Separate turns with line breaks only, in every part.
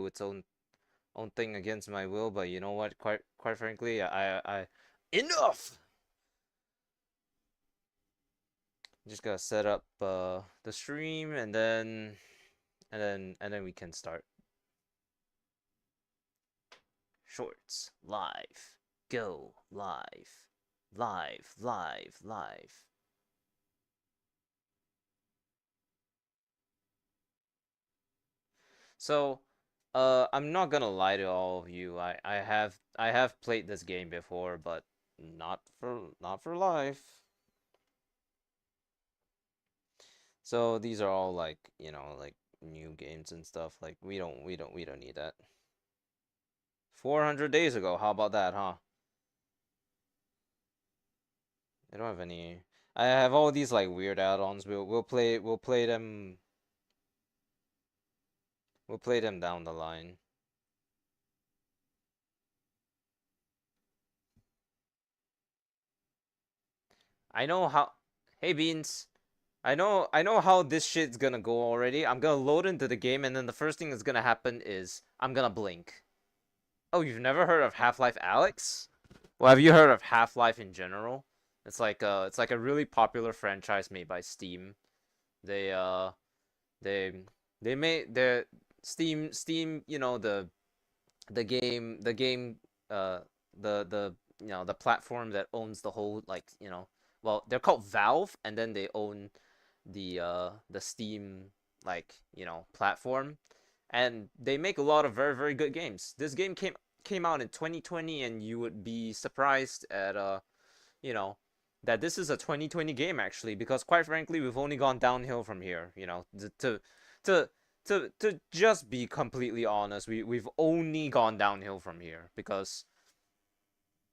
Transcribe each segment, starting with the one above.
do its own thing against my will. But you know what? Quite frankly, I enough. Just gotta set up the stream and then we can start. Shorts live. Go live. Live, live, live. So, I'm not gonna lie to all of you. I have played this game before, but not for life. So these are all like, like new games and stuff. Like we don't need that. 400 days ago. How about that, huh? I don't have any. I have all these like weird add-ons. We'll play them down the line. I know how. Hey Beans. I know how this shit's gonna go already. I'm gonna load into the game, and then the first thing that's gonna happen is I'm gonna blink. Oh, you've never heard of Half-Life Alyx? Well, have you heard of Half-Life in general? It's like a really popular franchise made by Steam. They they they made the Steam, the game uh the the platform that owns the whole, like, well, they're called Valve, and then they own the Steam, like, platform, and they make a lot of very very good games. This game came out in 2020, and you would be surprised at you know that this is a 2020 game, actually, because quite frankly we've only gone downhill from here. To to just be completely honest, we've only gone downhill from here, because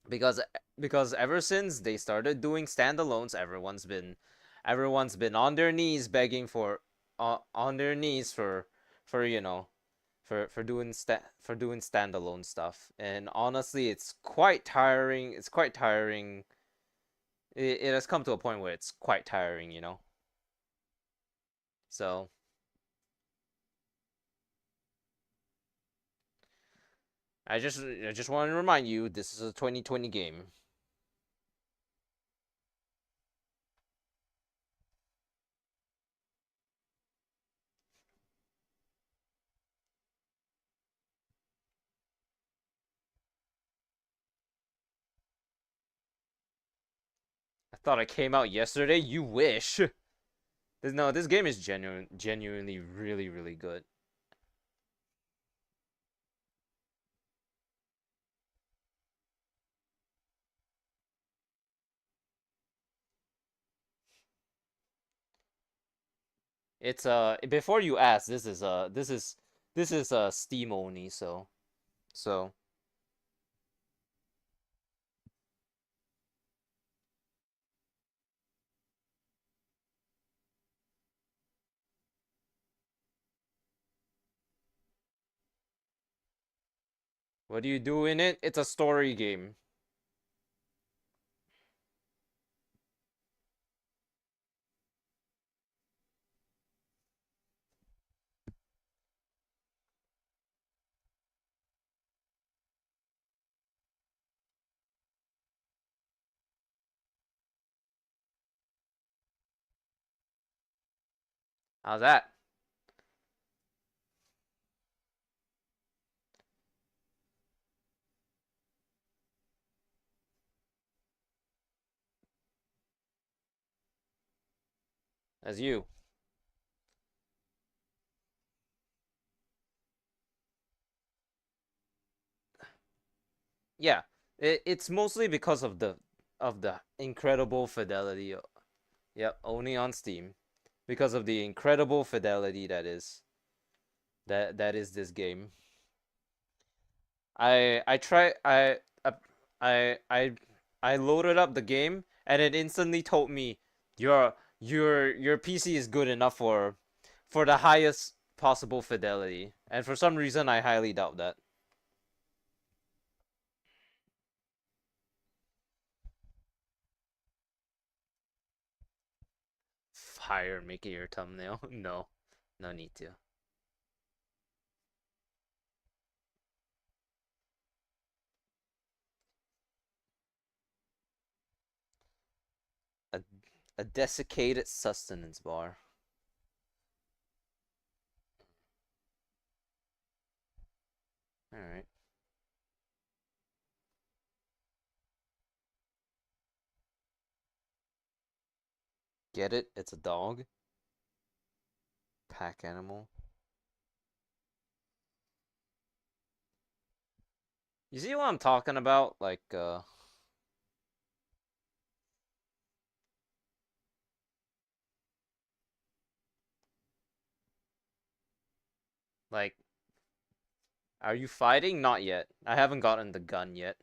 because ever since they started doing standalones, everyone's been on their knees begging for on their knees for doing standalone stuff. And honestly, it's quite tiring. It has come to a point where it's quite tiring. So I just want to remind you, this is a 2020 game. I thought it came out yesterday. You wish. No, this game is genuinely really really good. It's before you ask, this is Steam only, so what do you do in it? It's a story game. How's that? As you. Yeah, it's mostly because of the incredible fidelity. Yep, only on Steam, because of the incredible fidelity that is this game. I try I I I loaded up the game, and it instantly told me your PC is good enough for the highest possible fidelity, and for some reason I highly doubt that. Fire making your thumbnail? No, no need to. A desiccated sustenance bar. Alright. Get it? It's a dog. Pack animal. You see what I'm talking about? Like, are you fighting? Not yet. I haven't gotten the gun yet.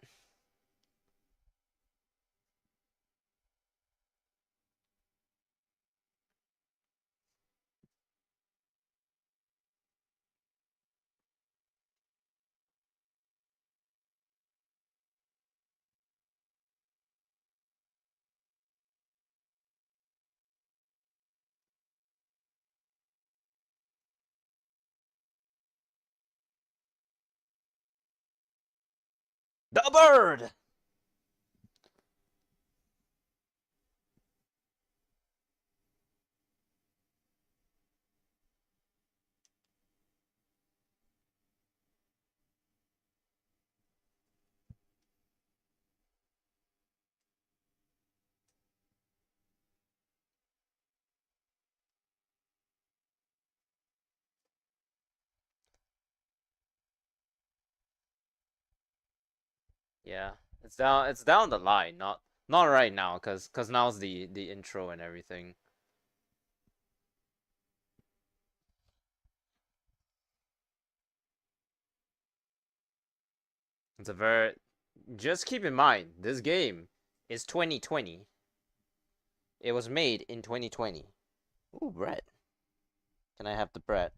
The bird! Yeah. It's down the line, not right now, cause now's the intro and everything. It's a very just keep in mind, this game is 2020. It was made in 2020. Ooh, bread. Can I have the bread?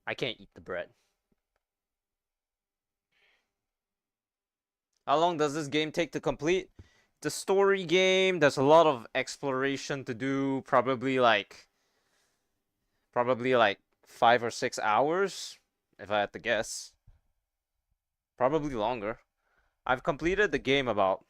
I can't eat the bread. How long does this game take to complete? The story game, there's a lot of exploration to do, probably like 5 or 6 hours, if I had to guess. Probably longer. I've completed the game about.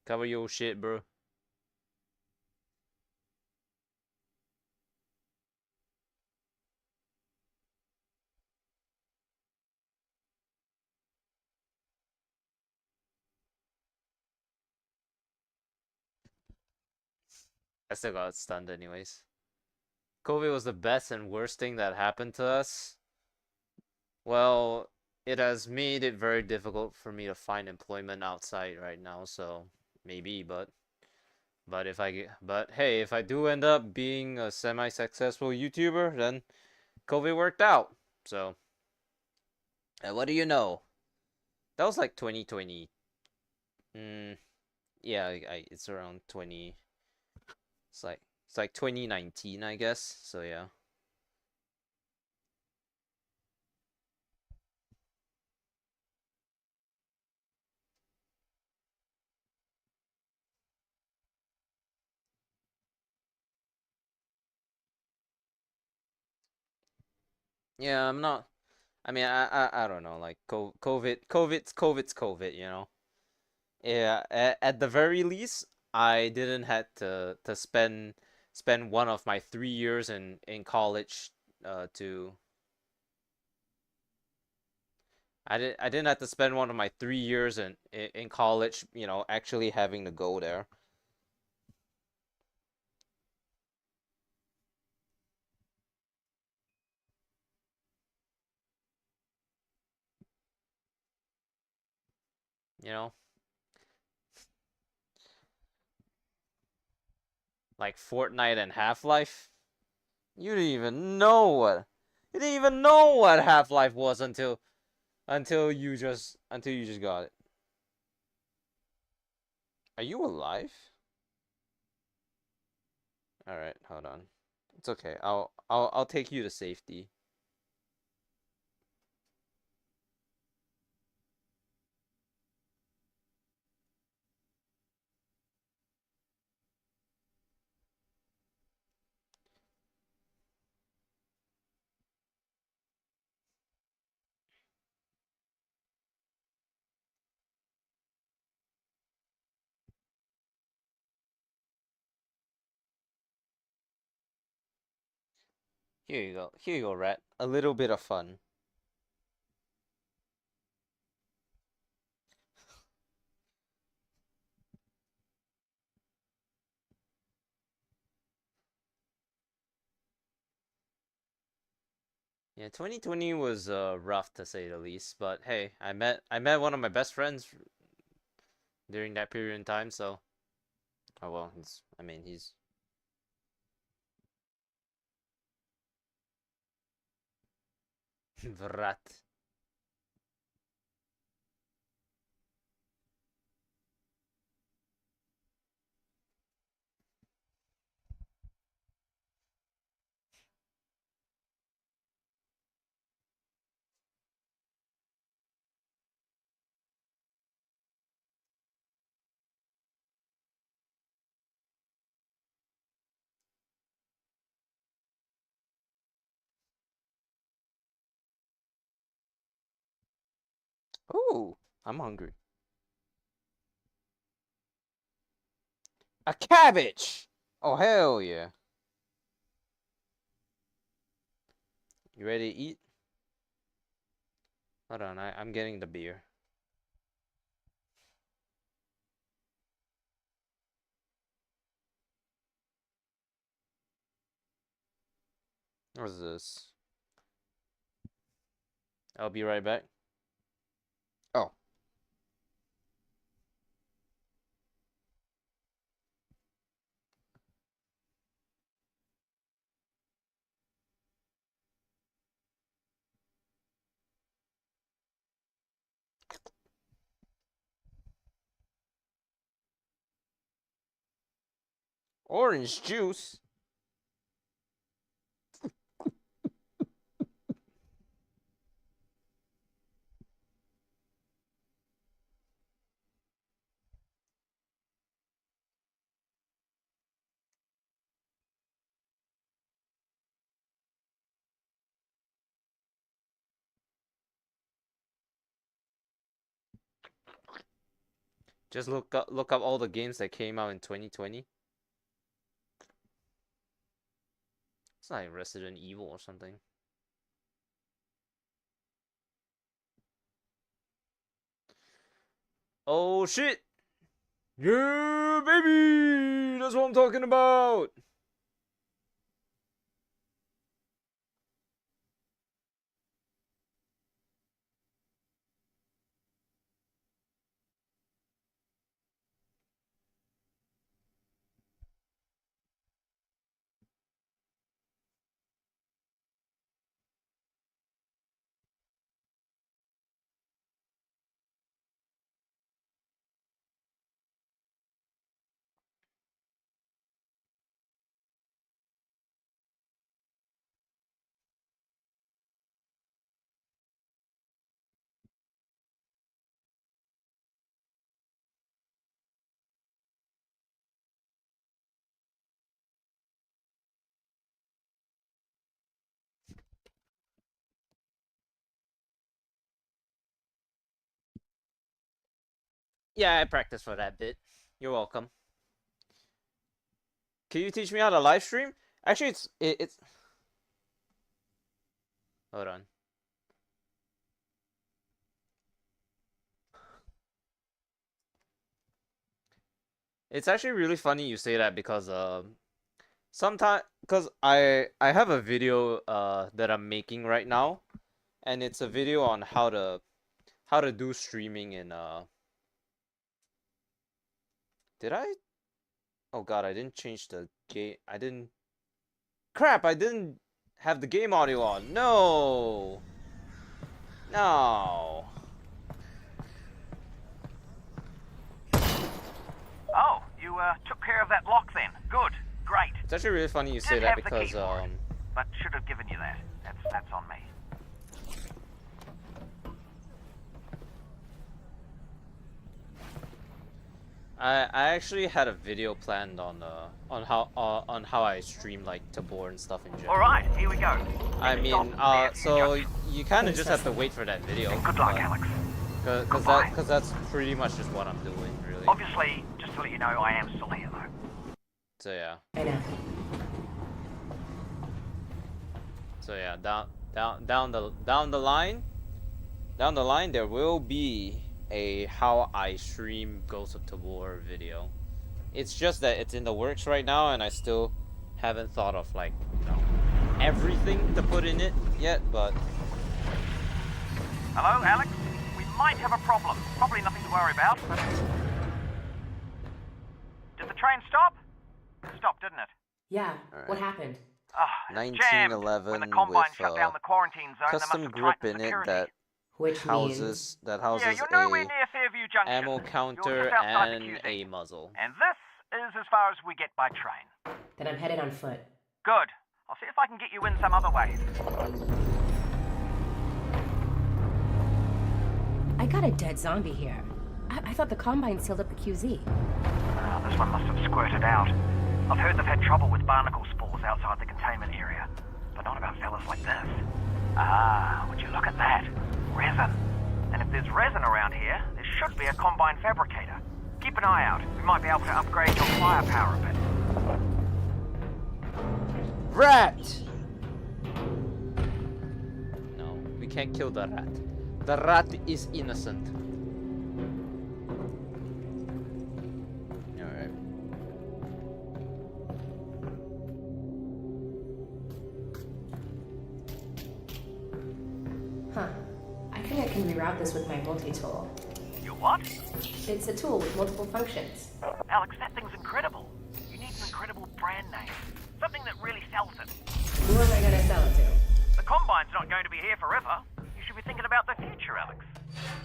Cover your shit, bro. I still got stunned anyways. COVID was the best and worst thing that happened to us. Well, it has made it very difficult for me to find employment outside right now, so maybe, but but hey, if I do end up being a semi-successful YouTuber, then COVID worked out. So, what do you know? That was like 2020. Mm, yeah, it's around 20. It's like 2019, I guess. So yeah. Yeah, I'm not. I mean, I don't know. Like COVID's COVID. Yeah. At the very least, I didn't had to spend one of my 3 years in college to I didn't have to spend one of my 3 years in college, actually having to go there. You know, like Fortnite and Half-Life. You didn't even know what Half-Life was until you just got it. Are you alive? All right, hold on. It's okay. I'll take you to safety. Here you go. Here you go, rat. A little bit of fun. Yeah, 2020 was rough to say the least, but hey, I met one of my best friends during that period in time, so oh well, he's Vrat. Ooh, I'm hungry. A cabbage! Oh hell yeah. You ready to eat? Hold on, I'm getting the beer. What's this? I'll be right back. Oh. Orange juice? Just look up all the games that came out in 2020. It's not like Resident Evil or something. Oh shit! Yeah, baby! That's what I'm talking about! Yeah, I practiced for that bit. You're welcome. Can you teach me how to live stream? Actually, it's. Hold on. It's actually really funny you say that because sometimes because I have a video that I'm making right now, and it's a video on how to do streaming in Did I? Oh god, I didn't change the game. I didn't. Crap! I didn't have the game audio on. No. No.
Oh, you took care of that lock then. Good. Great.
It's actually really funny you say
Did
that
have the key
because
for it, but should have given you that. That's on me.
I actually had a video planned on how I stream like Tabor and stuff in general.
All right, here we go.
I mean, so you kind of just have to wait for that video.
Good luck, Alyx.
Because that's pretty much just what I'm doing, really.
Obviously, just to let you know, I am still here though.
So yeah.
I know.
So yeah, down the line, there will be a how I stream Ghost of Tabor video. It's just that it's in the works right now, and I still haven't thought of like, you know, everything to put in it yet. But
hello, Alyx. We might have a problem. Probably nothing to worry about. But... Did the train stop? It stopped, didn't it?
Yeah.
Right.
What happened?
1911
when the Combine
with
shut down the quarantine zone,
custom grip in it that
Which
houses
means...
Yeah, you're nowhere near Fairview Junction.
ammo counter
You're just outside the
and
QZ.
a muzzle.
And this is as far as we get by train.
Then I'm headed on foot.
Good. I'll see if I can get you in some other way.
I got a dead zombie here. I thought the Combine sealed up the QZ.
This one must have squirted out. I've heard they've had trouble with barnacle spores outside the containment area, but not about fellas like this. Would you look at that? Resin. And if there's resin around here, there should be a Combine fabricator. Keep an eye out. We might be able to upgrade your firepower a bit.
Rat! No, we can't kill the rat. The rat is innocent. Alright.
Huh. I think I can reroute this with my multi-tool.
You what?
It's a tool with multiple functions.
Alyx, that thing's incredible. You need an incredible brand name. Something that really sells it.
Who am I gonna sell it to?
The Combine's not going to be here forever. You should be thinking about the future, Alyx.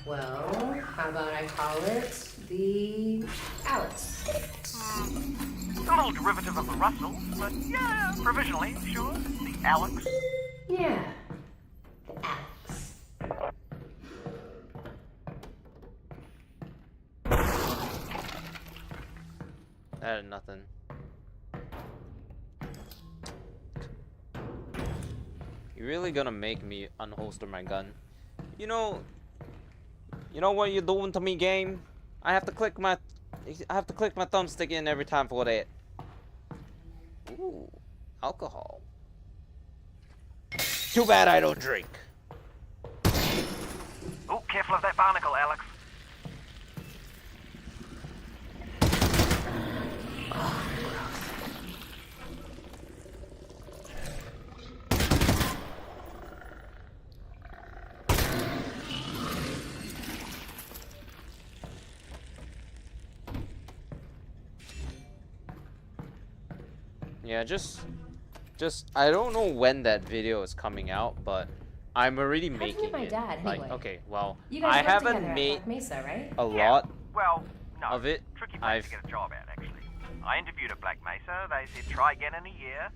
Well, how about I call it the Alyx?
It's a little derivative of the Russell, but yeah, provisionally, sure. The Alyx.
Yeah, the Alyx.
That had nothing. You're really gonna make me unholster my gun? You know what you're doing to me, game? I have to click my thumbstick in every time for that. Ooh, alcohol. Too bad I don't drink.
Oh, careful of that barnacle, Alyx.
Yeah, just I don't know when that video is coming out, but I'm already
How'd you
making
meet my
it.
dad,
Like,
anyway?
okay, well,
You guys
I
worked
haven't
together at
made
Black Mesa, right?
a lot
Well, no.
of it.
Tricky place to get a job at, actually. I interviewed at Black Mesa. They said try again in a year.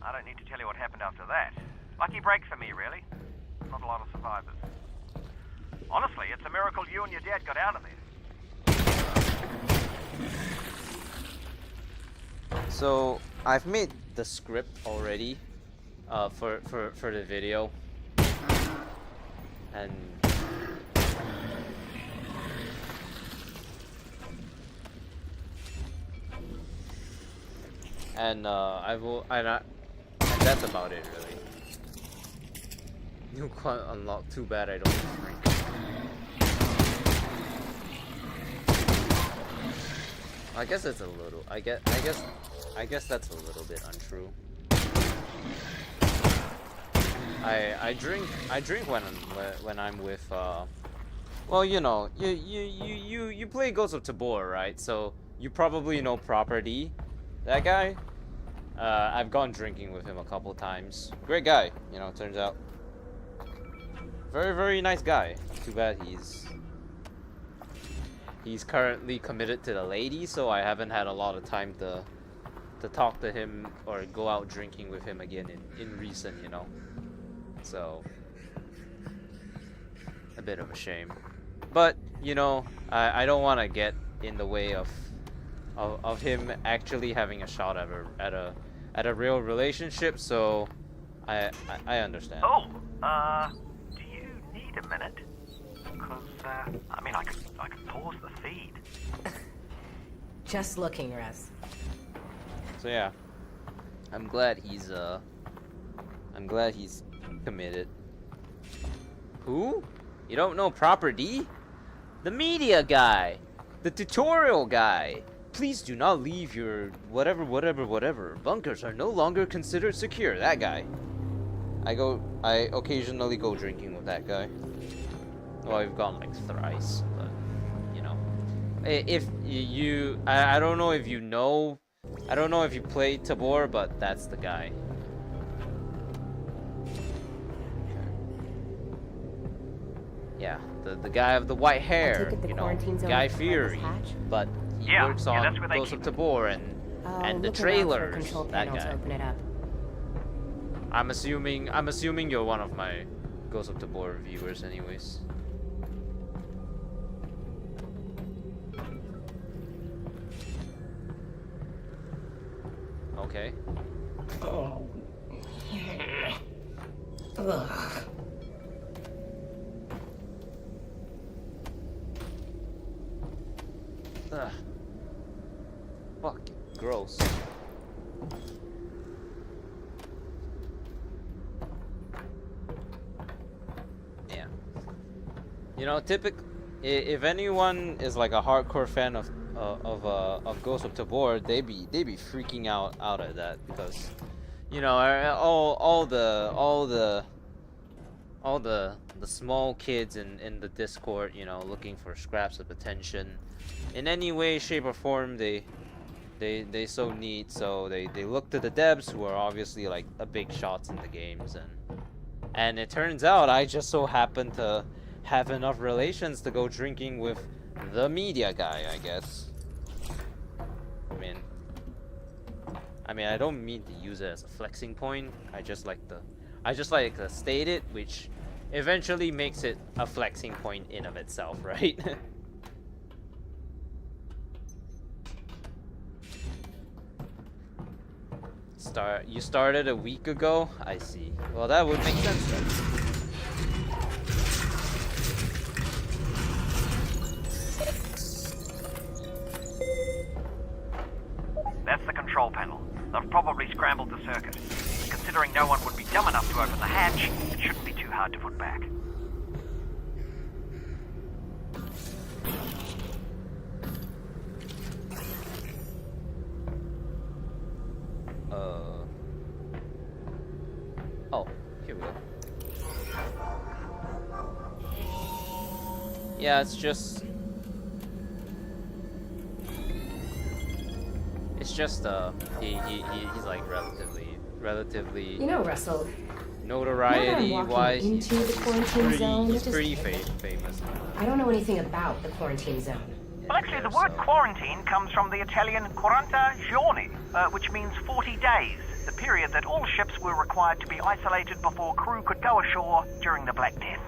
I don't need to tell you what happened after that. Lucky break for me, really. Not a lot of survivors. Honestly, it's a miracle you and your dad got out of there.
So I've made the script already, for the video, and and that's about it, really. New quant unlocked. Too bad I don't drink. I guess it's a little. I guess that's a little bit untrue. I drink when I'm with well, you know, you play Ghost of Tabor, right? So you probably know Property, that guy. I've gone drinking with him a couple times. Great guy, you know, turns out. Very, very nice guy. Too bad he's currently committed to the lady, so I haven't had a lot of time to to talk to him or go out drinking with him again in reason, you know. So a bit of a shame. But, you know, I don't want to get in the way of him actually having a shot at a real relationship, so I understand.
Oh, do you need a minute? Because, I mean, I could pause the feed.
Just looking, Russ.
So yeah, I'm glad he's committed. Who? You don't know Proper D? The media guy, the tutorial guy. Please do not leave your whatever. Bunkers are no longer considered secure. That guy. I occasionally go drinking with that guy. Well, I've gone like thrice, but you know. If you, I don't know if you know, I don't know if you played Tabor, but that's the guy. Yeah, the guy of the white hair, you know, Guy Fieri, but he works on Ghost of Tabor and the trailers. That guy.
Open it up.
I'm assuming you're one of my Ghost of Tabor viewers, anyways. Okay.
Oh. Ugh.
Ugh. Fucking gross. Yeah. You know, if anyone is like a hardcore fan of Ghost of Tabor, they be freaking out at that, because you know, all the small kids in the Discord, you know, looking for scraps of attention in any way, shape, or form, they so need, so they look to the devs, who are obviously like the big shots in the games, and it turns out I just so happen to have enough relations to go drinking with the media guy, I guess. I mean, I don't mean to use it as a flexing point. I just like to state it, which eventually makes it a flexing point in of itself, right? You started a week ago? I see. Well, that would make sense then.
That's the control panel. They've probably scrambled the circuit. Considering no one would be dumb enough to open the hatch, it shouldn't be too hard to put back.
Oh, here we go. Yeah, it's just he's like relatively.
You know, Russell.
Notoriety wise, he's pretty famous.
I don't know anything about the quarantine zone.
Well, actually, the word quarantine comes from the Italian 40 giorni, which means 40 days, the period that all ships were required to be isolated before crew could go ashore during the Black Death.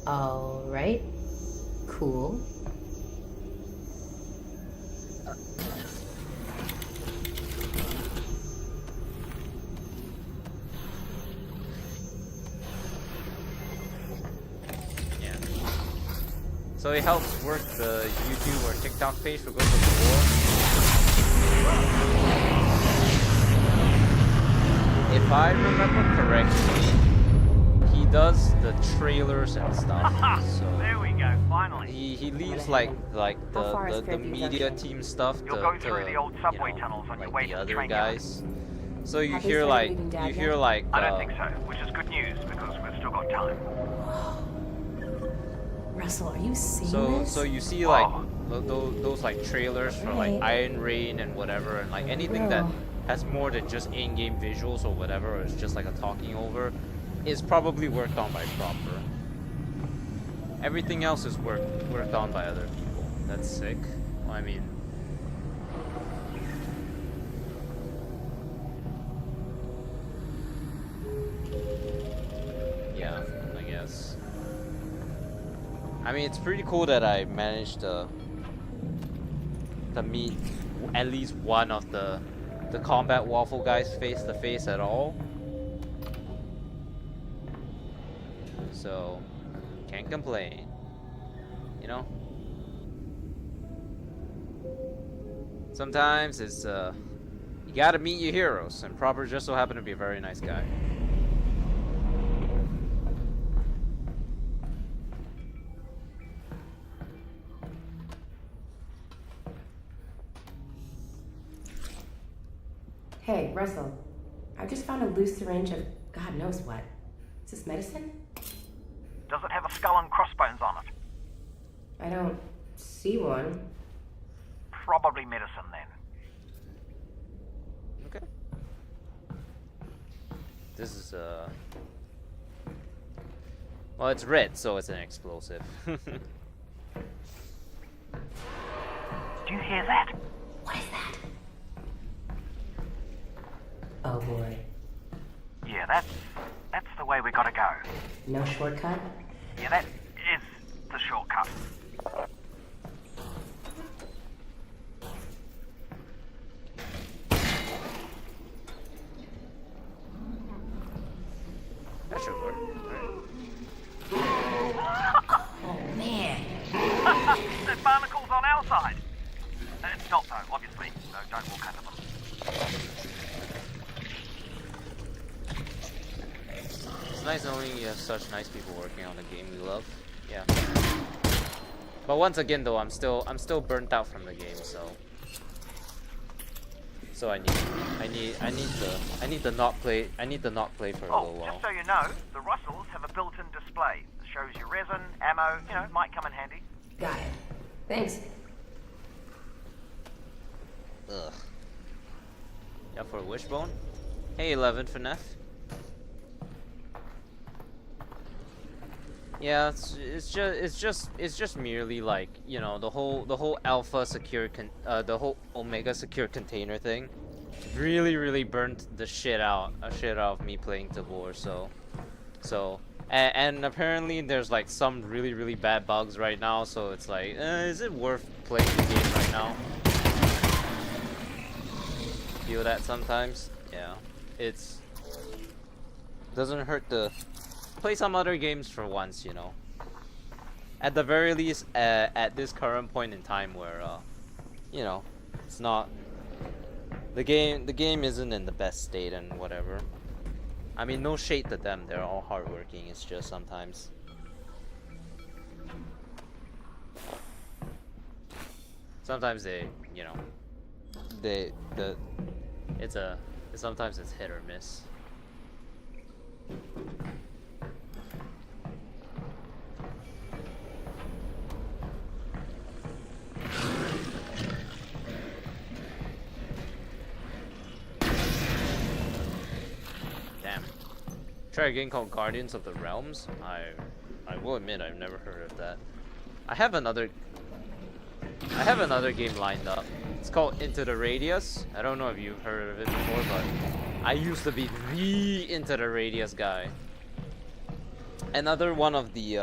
All right. Cool.
So he helps work the YouTube or TikTok page for Ghost of War. If I remember correctly, he does the trailers and stuff. So
there we go, finally.
He leaves like the media team stuff to
You'll go through the old subway
you know,
tunnels on your
like
way
the
to the
other
train
guys. So you
Have they
hear
started
like
reading Dad
you
yet?
hear like
I don't think so, which is good news because we've still got time.
Russell, are you seeing this?
So you see like those like trailers for like Iron Rain and whatever, and like anything that has more than just in-game visuals or whatever, or it's just like a talking over, is probably worked on by Proper. Everything else is worked on by other people. That's sick. Well, I mean, I mean, it's pretty cool that I managed to meet at least one of the combat waffle guys face to face at all. So, can't complain. You know? Sometimes it's you gotta meet your heroes, and Proper just so happened to be a very nice guy.
Hey, Russell. I just found a loose syringe of God knows what. Is this medicine?
Does it have a skull and crossbones on it?
I don't see one.
Probably medicine then.
Okay. This is well, it's red, so it's an explosive.
Do you hear that?
What is that? Oh boy.
Yeah, that's the way we gotta go.
No shortcut?
Yeah, that is the shortcut.
That should work.
Oh man.
The barnacle's on our side. It's not though, obviously, so don't walk under them.
It's nice knowing you have such nice people working on the game we love. Yeah. But once again, though, I'm still burnt out from the game, so I need to not play for a
Oh,
little while.
just so you know, the Russells have a built-in display that shows you resin, ammo, might come in handy.
Got it. Thanks.
Ugh. Yeah, for a wishbone. Hey, 11 Finef. Yeah, it's just merely like, the whole alpha secure the whole omega secure container thing really burnt the shit out of me playing Tabor, so and apparently there's like some really bad bugs right now, so it's like, is it worth playing the game right now? Feel that sometimes. Yeah, it's doesn't hurt to play some other games for once, at the very least, at this current point in time where it's not the game isn't in the best state and whatever. I mean, no shade to them, they're all hardworking. It's just sometimes sometimes it's hit or miss. Damn. Try a game called Guardians of the Realms. I will admit I've never heard of that. I have another game lined up. It's called Into the Radius. I don't know if you've heard of it before, but I used to be the Into the Radius guy. Another one of the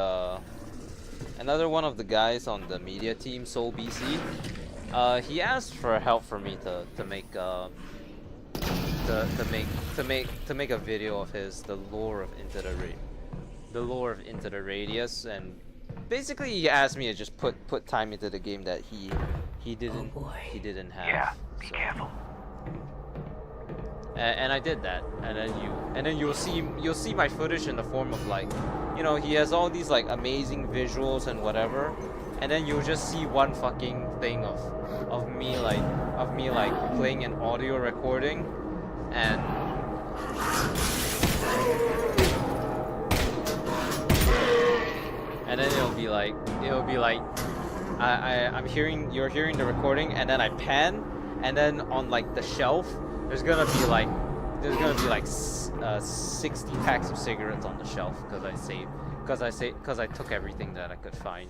guys on the media team, Soul BC, he asked for help for me to make a video of his, the lore of Into the Radius, and basically he asked me to just put time into the game that he didn't have.
Yeah, be careful.
And I did that, and then you'll see my footage in the form of like, he has all these like amazing visuals and whatever, and then you'll just see one fucking thing of me playing an audio recording, and then it'll be like you're hearing the recording, and then I pan, and then on like the shelf there's gonna be like 60 packs of cigarettes on the shelf because I took everything that I could find,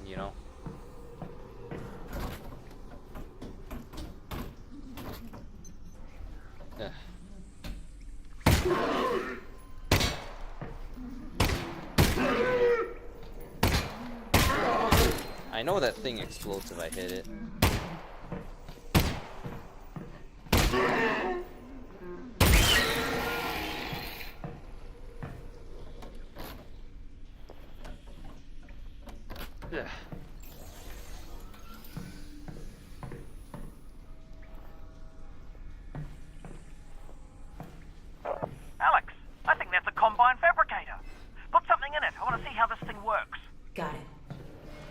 I know that thing explodes if I hit it. Yeah.
Alyx, I think that's a combine fabricator. Put something in it. I want to see how this thing works.
Got it.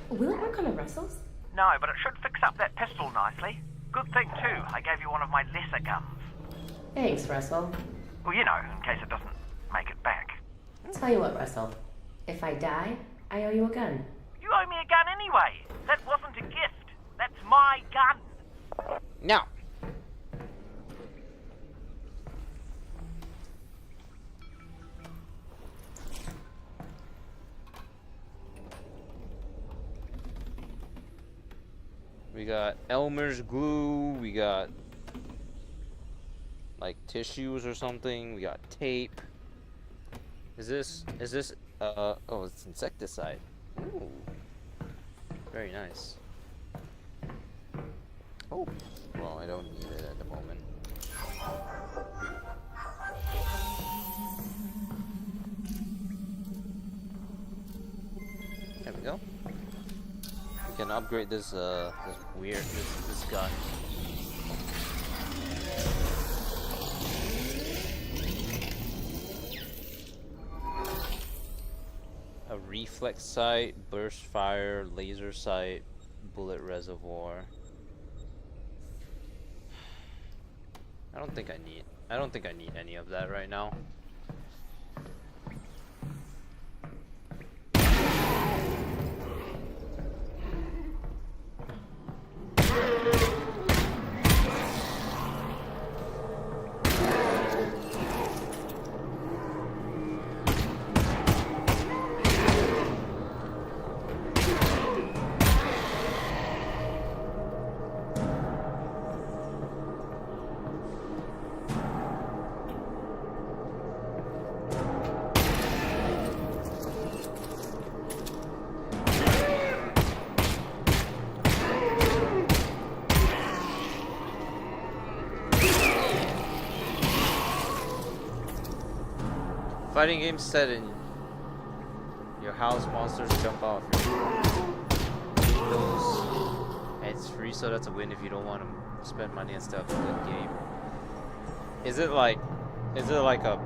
Will it work on the Russells?
No, but it should fix up that pistol nicely. Good thing, too, I gave you one of my lesser guns.
Thanks, Russell.
Well, you know, in case it doesn't make it back.
Tell you what, Russell. If I die, I owe you a gun.
You owe me a gun anyway. That wasn't a gift. That's my gun.
Now. We got Elmer's glue, we got like tissues or something, we got tape. Is this oh, it's insecticide. Ooh. Very nice. Oh, well, I don't need it at the moment. There we go. We can upgrade this this gun. A reflex sight, burst fire, laser sight, bullet reservoir. I don't think I need any of that right now. Fighting game set in your house, monsters jump off your windows. And it's free, so that's a win if you don't want to spend money and stuff. Good game. Is it like a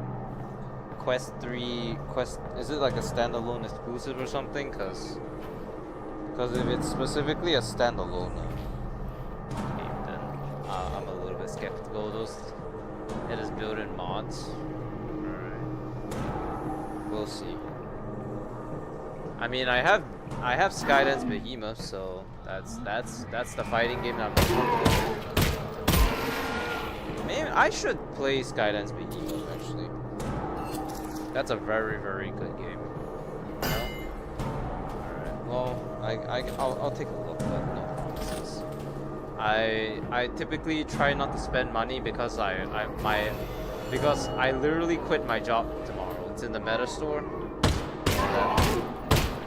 Quest 3 quest? Is it like a standalone exclusive or something? Cause if it's specifically a standalone game, then I'm a little bit skeptical of those. It is built-in mods. We'll see. I mean, I have Skydance Behemoth, so that's the fighting game that I'm looking for. Maybe I should play Skydance Behemoth actually. That's a very, very good game. Alright, well, I'll take a look, but no promises. I typically try not to spend money because because I literally quit my job tomorrow. It's in the meta store.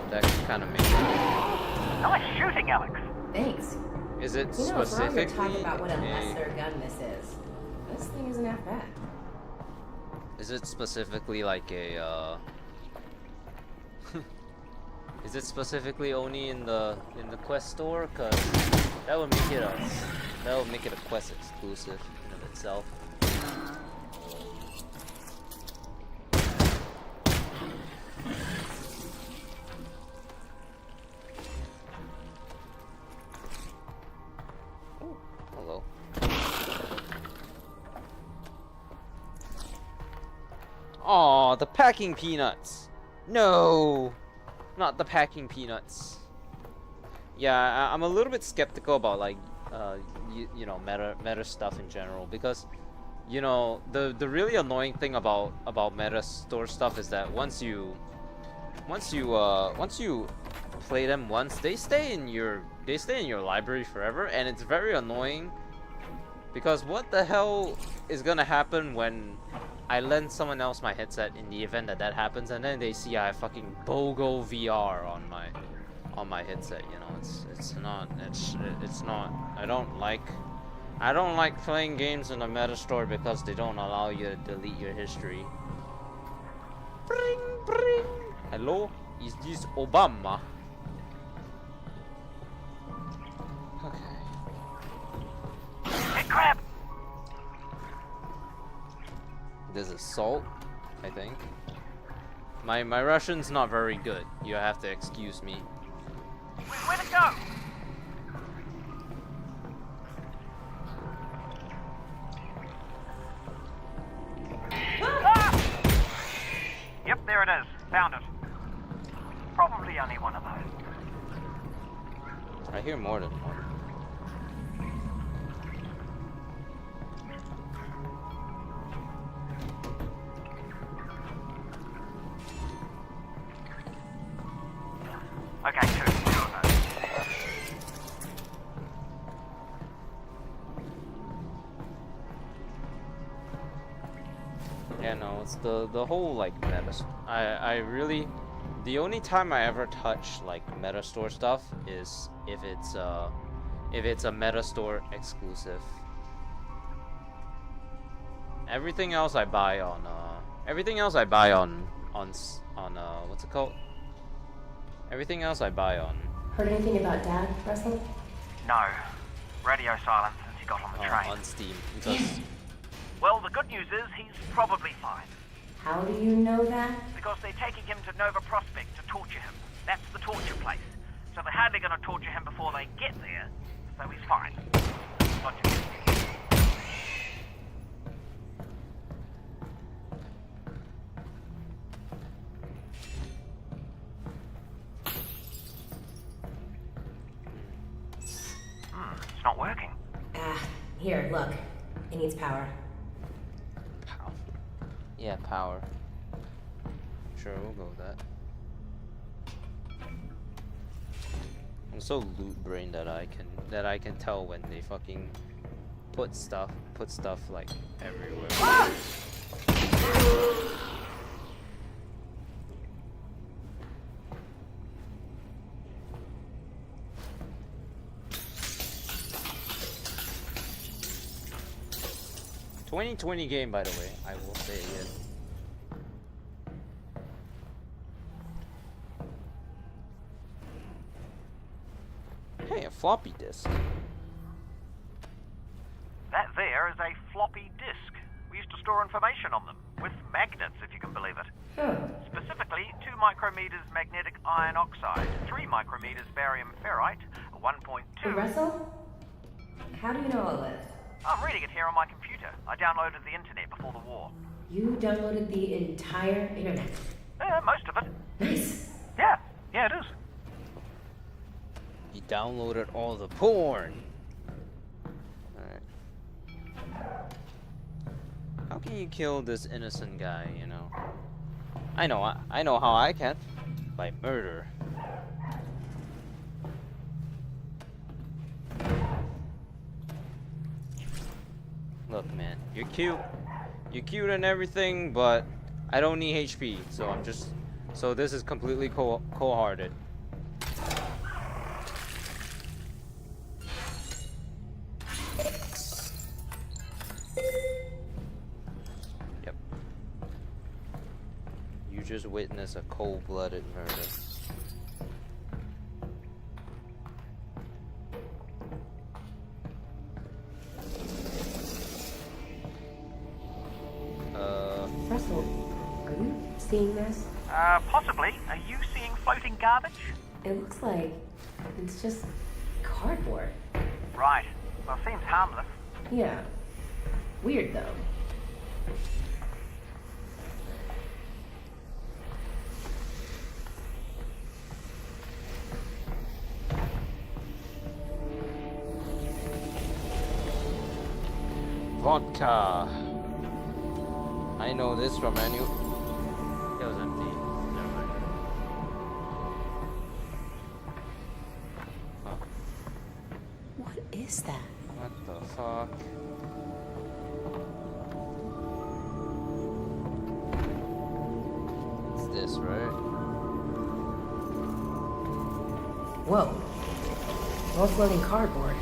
That kind of makes it.
Nice shooting, Alyx.
Thanks.
Is it
You know, for all your
specifically
talk about what a lesser gun this thing isn't half bad.
Is it specifically like a is it specifically only in the Quest store? Cause that would make it a Quest exclusive in of itself. Hello. Aw, the packing peanuts! No! Not the packing peanuts. Yeah, I'm a little bit skeptical about like, you know, meta stuff in general, because, you know, the really annoying thing about meta store stuff is that once you play them once, they stay in your library forever, and it's very annoying because what the hell is gonna happen when I lend someone else my headset in the event that happens, and then they see I have fucking BOGO VR on my headset. You know, it's not. I don't like playing games in a meta store because they don't allow you to delete your history. Bring, bring. Hello, is this Obama? Okay.
Hit crab!
This is salt, I think. My Russian's not very good. You have to excuse me.
Where'd it go? Ah! Yep, there it is. Found it. Probably only one of those.
I hear more than one.
Okay, two of those.
Yeah, no, it's the whole like meta. I really, the only time I ever touch like meta store stuff is if it's a meta store exclusive. Everything else I buy on what's it called? Everything else I buy on
Heard anything about Dad, Russell?
No. Radio silence since he got on the train.
on Steam because
Well, the good news is he's probably fine.
How do you know that?
Because they're taking him to Nova Prospect to torture him. That's the torture place. So they're hardly going to torture him before they get there. So he's fine. Gotcha. It's not working.
Here, look. It needs power.
power. Yeah, power. Sure, we'll go with that. I'm so loot brain that I can tell when they fucking put stuff like everywhere.
Ah!
2020 game, by the way. I will say it. Hey, a floppy disk.
That there is a floppy disk. We used to store information on them, with magnets, if you can believe it.
Huh.
Specifically, 2 micrometers magnetic iron oxide, 3 micrometers barium ferrite, 1.2...
Hey, Russell? How do you know all this?
I'm reading it here on my computer. I downloaded the internet before the war.
You downloaded the entire internet.
Most of it.
Nice.
Yeah, it is.
You downloaded all the porn. Alright. How can you kill this innocent guy, you know? I know how I can. By murder. Look, man, you're cute. You're cute and everything, but I don't need HP, so this is completely cold-hearted. Yep. You just witnessed a cold-blooded murder.
Russell, are you seeing this?
Possibly. Are you seeing floating garbage?
It looks like it's just cardboard.
Right. Well, seems harmless.
Yeah. Weird, though.
Vodka. I know this from menu. It was empty. Never mind. Huh.
What is that?
What the fuck? It's this, right?
Whoa. More floating cardboard.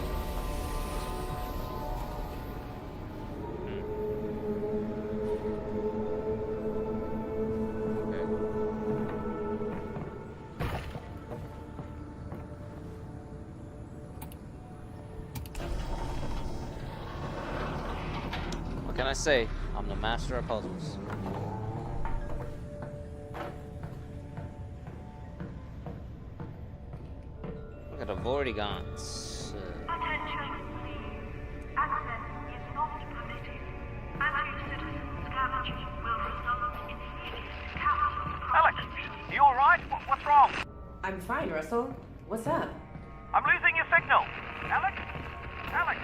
What can I say? I'm the master of puzzles. Look at the Vortigaunts.
Attention, please. Access is not permitted. Anti-citizen scavenging will result in immediate capital
Alyx,
punishment.
you alright? What's wrong?
I'm fine, Russell. What's up?
I'm losing your signal. Alyx? Alyx?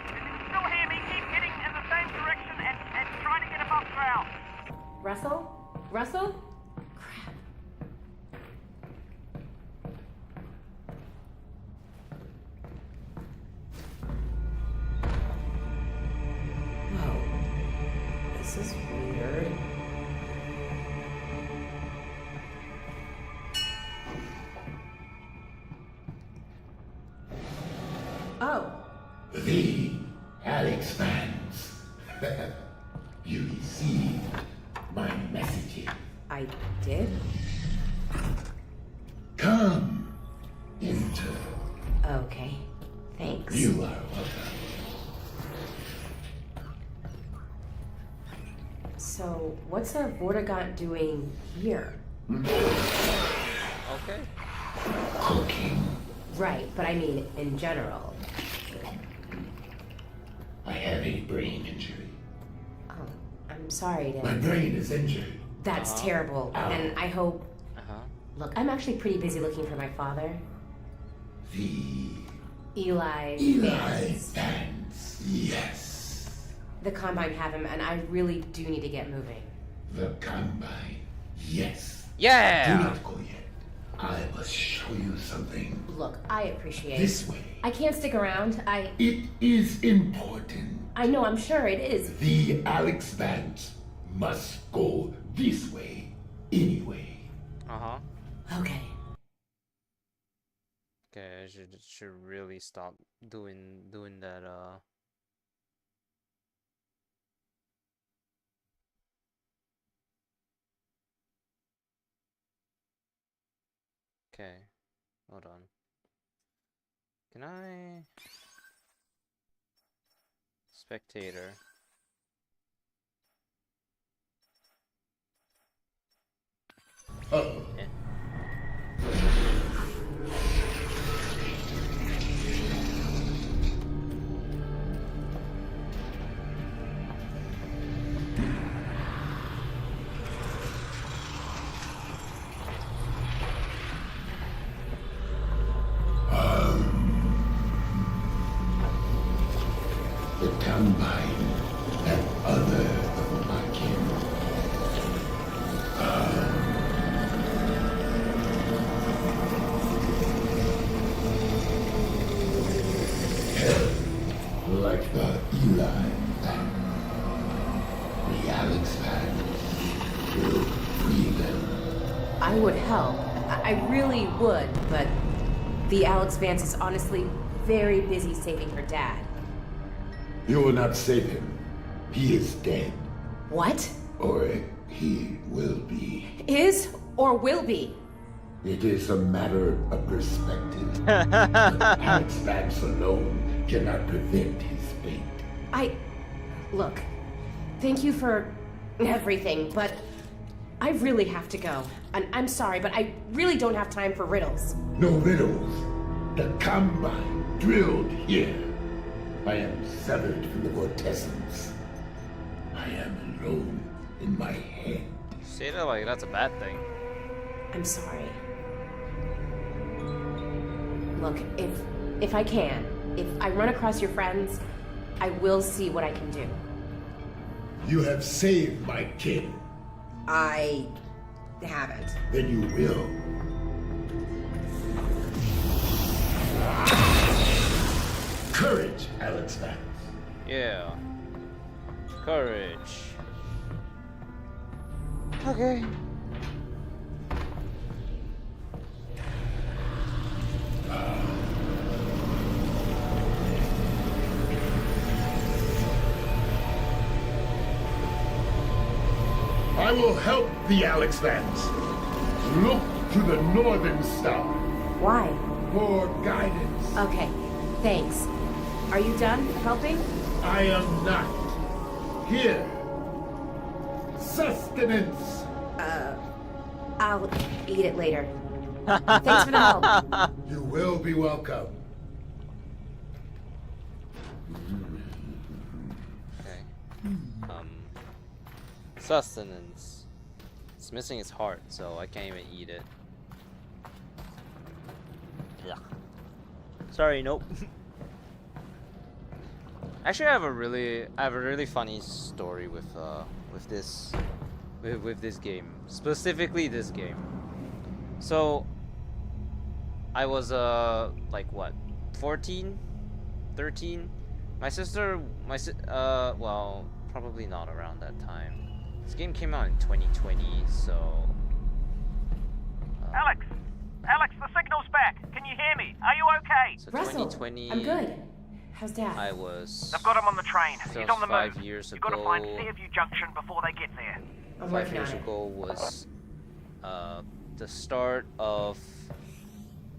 If you can still hear me, keep heading in the same direction and try to get above ground.
Russell? Russell? Crap. Whoa. This is weird. Oh.
The Alyx fans. You received my messages.
I did?
Come, enter.
Okay. Thanks.
You are welcome.
So, what's a Vortigaunt doing here?
Okay.
Cooking.
Right, but I mean in general.
I have a brain injury.
Oh, I'm sorry
My
to...
brain is injured.
That's terrible.
Ow.
And I hope...
Uh-huh.
Look, I'm actually pretty busy looking for my father.
The
Eli
Eli
Vance.
fans. Yes.
The Combine have him, and I really do need to get moving.
The Combine. Yes. Do
Yeah!
not go yet. I must show you something.
Look, I appreciate
This way.
I can't stick around.
It is important.
I know, I'm sure it is.
The Alyx fans must go this way anyway.
Uh-huh.
Okay.
Okay, I should really stop doing that, Okay, hold on. Can I... Spectator.
Uh-oh.
Yeah.
The Combine and other of my kin. Hell, like the Eli and the Alyx fans will free them.
I would help. I really would, but the Alyx Vance is honestly very busy saving her dad.
You will not save him. He is dead.
What?
Or he will be.
Is or will be?
It is a matter of perspective. Alyx Vance alone cannot prevent his fate.
Look, thank you for everything, but I really have to go. And I'm sorry, but I really don't have time for riddles.
No riddles. The Combine drilled here. I am severed from the vortessence. I am alone in my head.
Say that like that's a bad thing.
I'm sorry. Look, if I can, if I run across your friends, I will see what I can do.
You have saved my kin.
I haven't.
Then you will. Courage, Alyx Vance.
Yeah. Courage. Okay.
will help the Alyx fans. Look to the Northern Star
Why?
for guidance.
Okay, thanks. Are you done helping?
I am not. Here. Sustenance.
I'll eat it later. Thanks for the help.
You will be welcome.
Okay. Sustenance. It's missing its heart, so I can't even eat it. Yeah. Sorry, nope. Actually, I have a really funny story with this game, specifically this game. So I was like what, 14, 13. Well, probably not around that time. This game came out in 2020, so.
Alyx! Alyx, the signal's back. Can you hear me? Are you okay?
So
Russell,
2020.
I'm good. How's Dad?
I was.
They've got him on the train.
So
He's on the
5
move.
years
You've got to find
ago-
Fairview Junction before they get there.
I'm
5
working
years
on it.
ago was the start of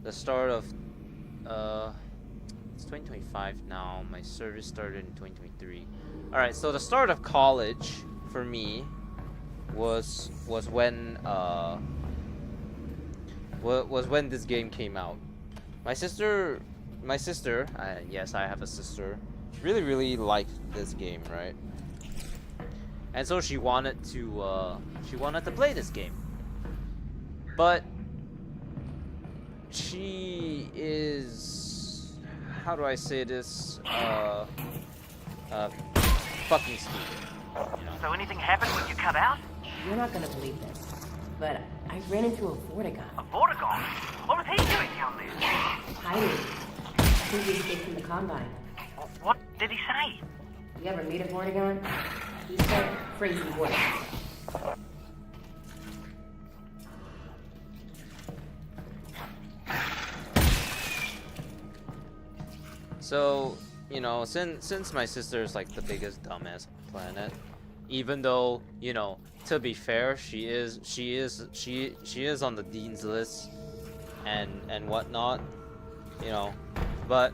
it's 2025 now. My service started in 2023. All right, so the start of college for me was when this game came out. My sister, yes, I have a sister, really liked this game, right? And so she wanted to play this game. But she is, how do I say this? Fucking stupid. You know?
So anything happened when you cut out?
You're not gonna believe this, but I ran into a Vortigaunt.
A Vortigaunt? What was he doing down there?
Hiding. I think he escaped from the Combine.
What did he say?
You ever meet a Vortigaunt? He said crazy words.
So, you know, since my sister is like the biggest dumbass on the planet, even though, you know, to be fair, she is on the dean's list and whatnot, you know, but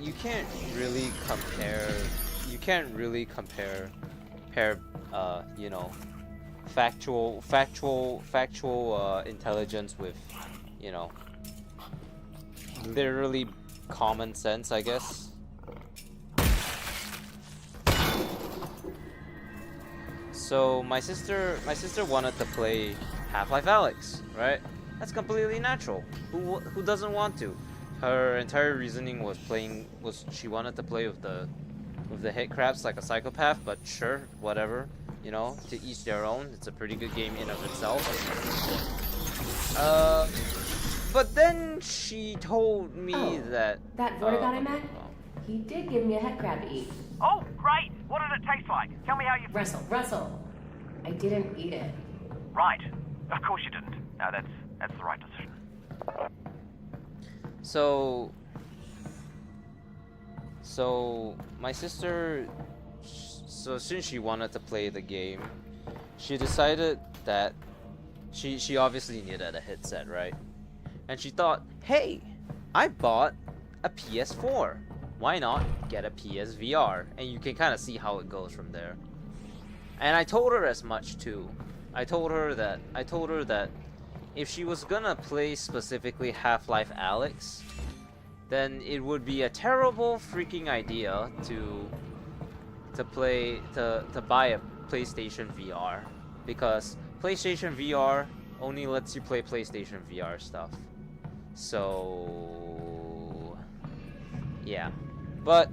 you can't really compare you know, factual intelligence with, you know, literally common sense, I guess. So my sister wanted to play Half-Life Alyx, right? That's completely natural. Who doesn't want to? Her entire reasoning was she wanted to play with the hit crabs like a psychopath, but sure, whatever. You know, to each their own. It's a pretty good game in of itself. But then she told me that
Vortigaunt I met, he did give me a head crab to eat.
Oh, great! What did it taste like? Tell me how you...
Russell, I didn't eat it.
Right. Of course you didn't. No, that's the right decision.
So my sister, so since she wanted to play the game, she decided that she obviously needed a headset, right? And she thought, hey, I bought a PS4. Why not get a PSVR? And you can kind of see how it goes from there. And I told her as much too. I told her that if she was gonna play specifically Half-Life Alyx, then it would be a terrible freaking idea to buy a PlayStation VR, because PlayStation VR only lets you play PlayStation VR stuff. So yeah, but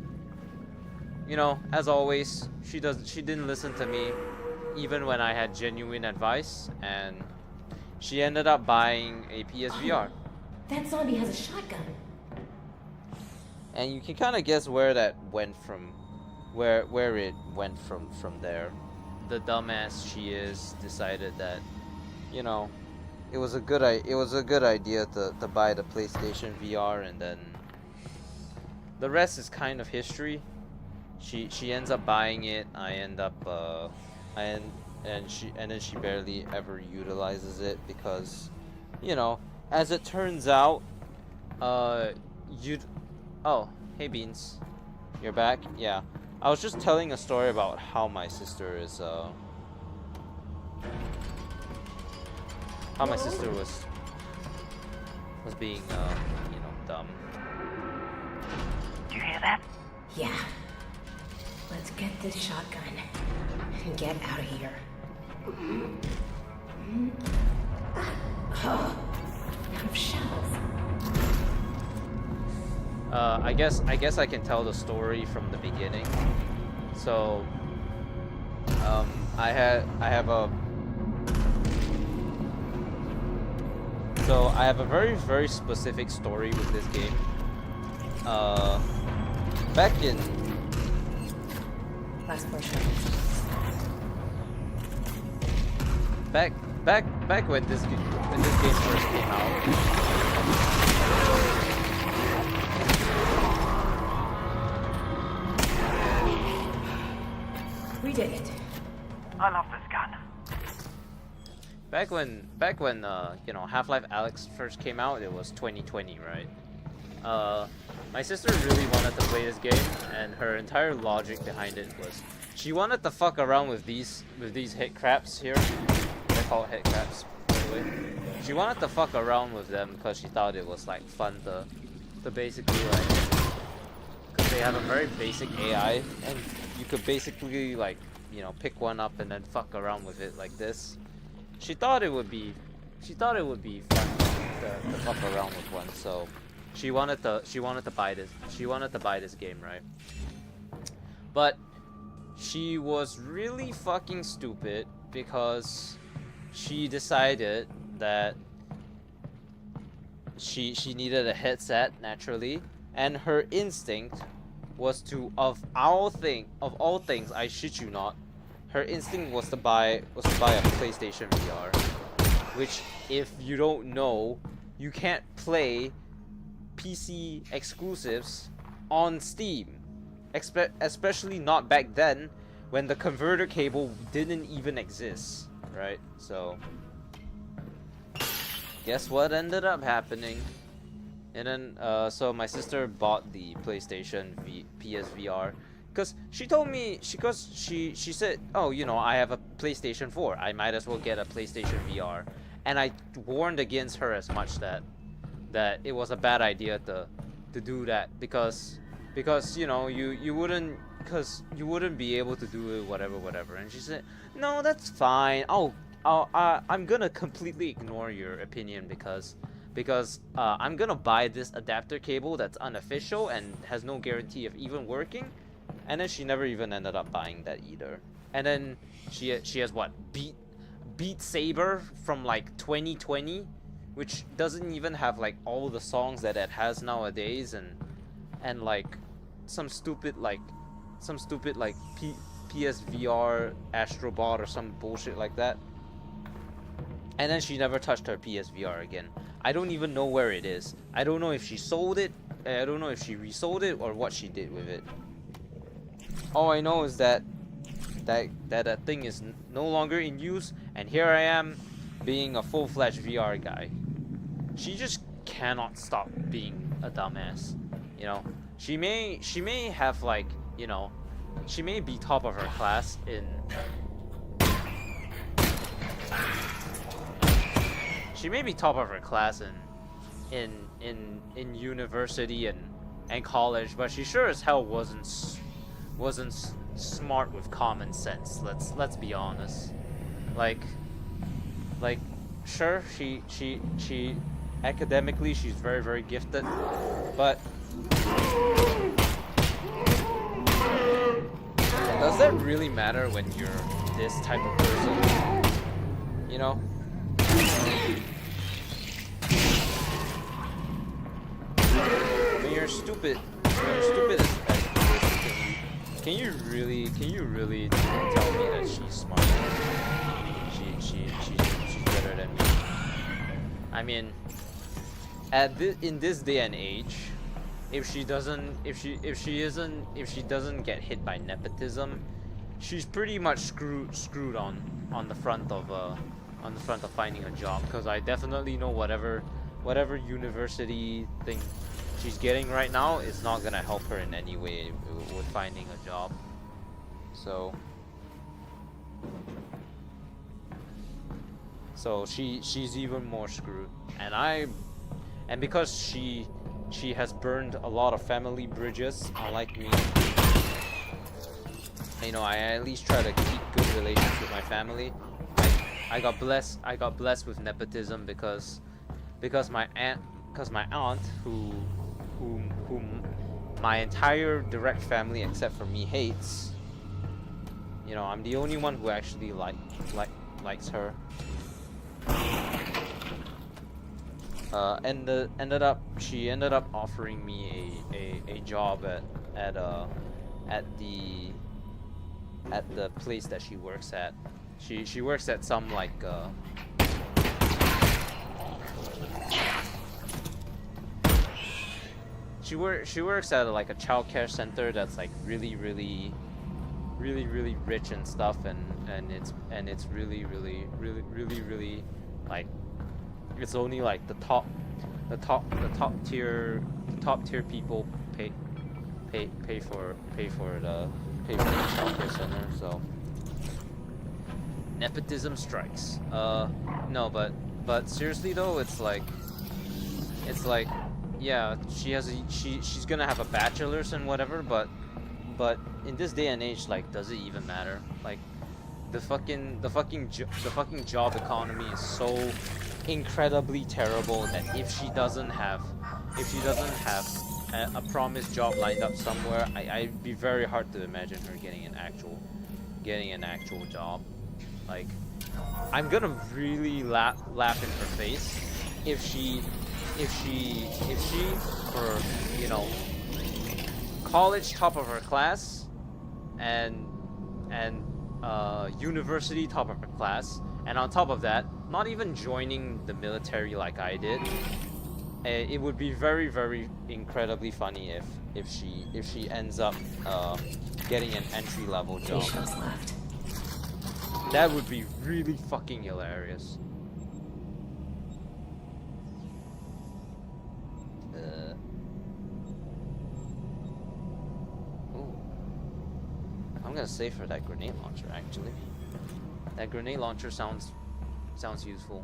you know, as always, she didn't listen to me even when I had genuine advice, and she ended up buying a PSVR.
That zombie has a shotgun.
And you can kind of guess where that went from, where it went from there. The dumbass she is decided that, you know, it was a good idea to buy the PlayStation VR, and then the rest is kind of history. She ends up buying it. I end up and then she barely ever utilizes it because, you know, as it turns out, you'd oh, hey Beans, you're back. Yeah, I was just telling a story about how my sister is how my sister was being you know, dumb.
Do you hear that?
Yeah. Let's get this shotgun and get out of here. Oh, out of shells.
I guess I can tell the story from the beginning. So, I have a very, very specific story with this game. Back in
Last portion.
back when this game first came out.
We did it.
I love this gun.
Back when you know, Half-Life Alyx first came out, it was 2020, right? My sister really wanted to play this game, and her entire logic behind it was she wanted to fuck around with these hit craps here. They're called hit craps, by the way. She wanted to fuck around with them because she thought it was like fun to basically like, because they have a very basic AI, and you could basically like, you know, pick one up and then fuck around with it like this. She thought it would be fun to fuck around with one, so she wanted to buy this game, right? But she was really fucking stupid because she decided that she needed a headset naturally, and her instinct was to, of all things, I shit you not, her instinct was to buy a PlayStation VR, which, if you don't know, you can't play PC exclusives on Steam, especially not back then when the converter cable didn't even exist, right? So guess what ended up happening? And then so my sister bought the PlayStation PSVR because she told me, she said, oh, you know, I have a PlayStation 4, I might as well get a PlayStation VR. And I warned against her as much that it was a bad idea to do that because you know, you wouldn't be able to do it, whatever. And she said, no, that's fine. I'm gonna completely ignore your opinion because I'm gonna buy this adapter cable that's unofficial and has no guarantee of even working. And then she never even ended up buying that either. And then she has what, Beat Saber from like 2020, which doesn't even have like all the songs that it has nowadays, and like some stupid PSVR Astrobot or some bullshit like that. And then she never touched her PSVR again. I don't even know where it is. I don't know if she sold it. I don't know if she resold it or what she did with it. All I know is that thing is no longer in use, and here I am being a full-fledged VR guy. She just cannot stop being a dumbass. You know, she may have, like, you know, she may be top of her class in university and college, but she sure as hell wasn't smart with common sense. Let's be honest. Like sure, she academically she's very, very gifted, but does that really matter when you're this type of person? You know? When you're stupid as can you really tell me that she's smart? She's better than me. I mean, in this day and age, if she doesn't get hit by nepotism, she's pretty much screwed on the front of finding a job, because I definitely know whatever university thing she's getting right now is not gonna help her in any way with finding a job. So she's even more screwed, and because she has burned a lot of family bridges, unlike me. You know, I at least try to keep good relations with my family. I got blessed with nepotism because my aunt whom my entire direct family except for me hates. You know, I'm the only one who actually likes her. She ended up offering me a job at the place that she works at. She works at some like she works at like a childcare center that's like really rich and stuff, and it's really like, it's only like the top tier people pay for the childcare center. So nepotism strikes. No, but seriously though, it's like yeah, she's gonna have a bachelor's and whatever, but in this day and age, like, does it even matter? Like, the fucking job economy is so incredibly terrible that if she doesn't have a promised job lined up somewhere, I'd be very hard to imagine her getting an actual job. Like, I'm gonna really laugh in her face if she for, you know, college top of her class and university top of her class, and on top of that, not even joining the military like I did. It would be very incredibly funny if she ends up getting an entry-level job.
Left.
That would be really fucking hilarious. Ooh. I'm gonna save for that grenade launcher, actually. That grenade launcher sounds useful.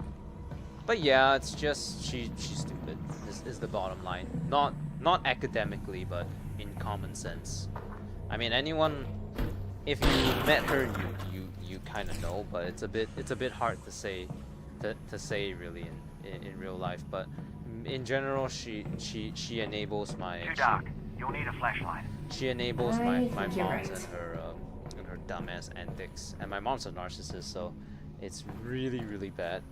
But yeah, it's just she's stupid. This is the bottom line. Not academically, but in common sense. I mean, anyone, if you met her, you kind of know, but it's a bit hard to say really in real life. But in general, she enables my.
Too dark. You'll need a flashlight.
She enables
I
my
think
mom's
you're right.
and her dumbass antics, and my mom's a narcissist, so it's really bad.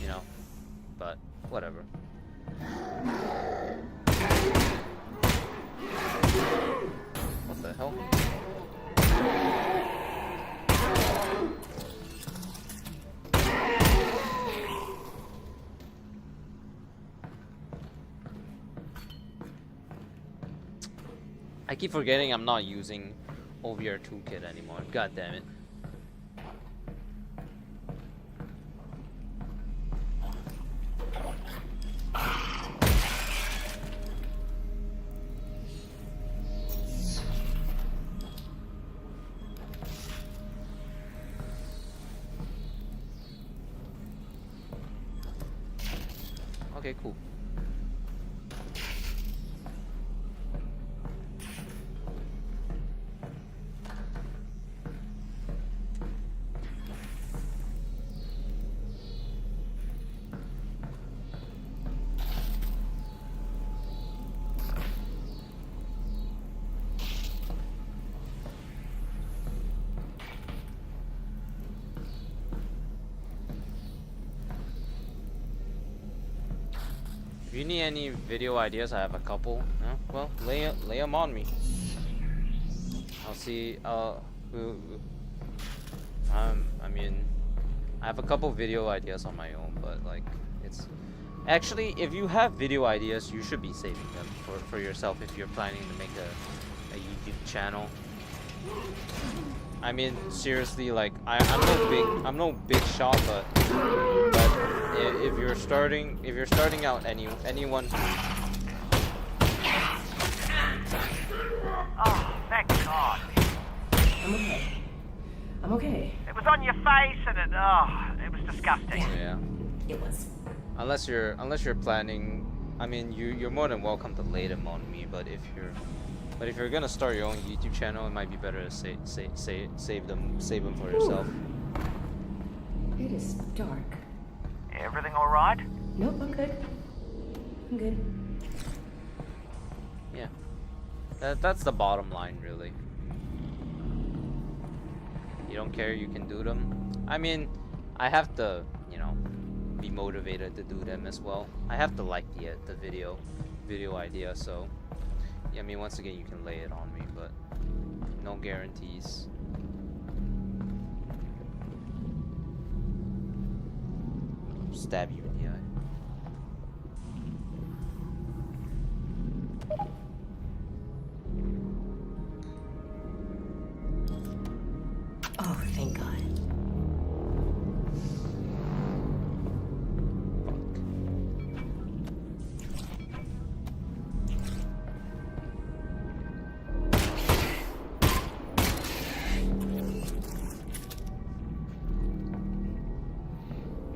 You know, but whatever. What the hell? I keep forgetting I'm not using OVR toolkit anymore. God damn it. Okay, cool. If you need any video ideas, I have a couple. Well, lay them on me. I'll see. I mean, I have a couple video ideas on my own, but like, it's actually, if you have video ideas, you should be saving them for yourself if you're planning to make a YouTube channel. I mean, seriously, like I'm no big shot, but if you're starting out, anyone.
Oh, thank God.
I'm okay. I'm okay.
It was on your face and it was disgusting.
Yeah.
It was.
Unless you're planning, I mean, you're more than welcome to lay them on me, but if you're gonna start your own YouTube channel, it might be better to save them for yourself.
It is dark.
Everything all right?
Nope, I'm good. I'm good.
Yeah. That's the bottom line, really. You don't care, you can do them. I mean, I have to, you know, be motivated to do them as well. I have to like the video idea, so yeah, I mean, once again, you can lay it on me, but no guarantees. Stab you in the eye.
Oh, thank God.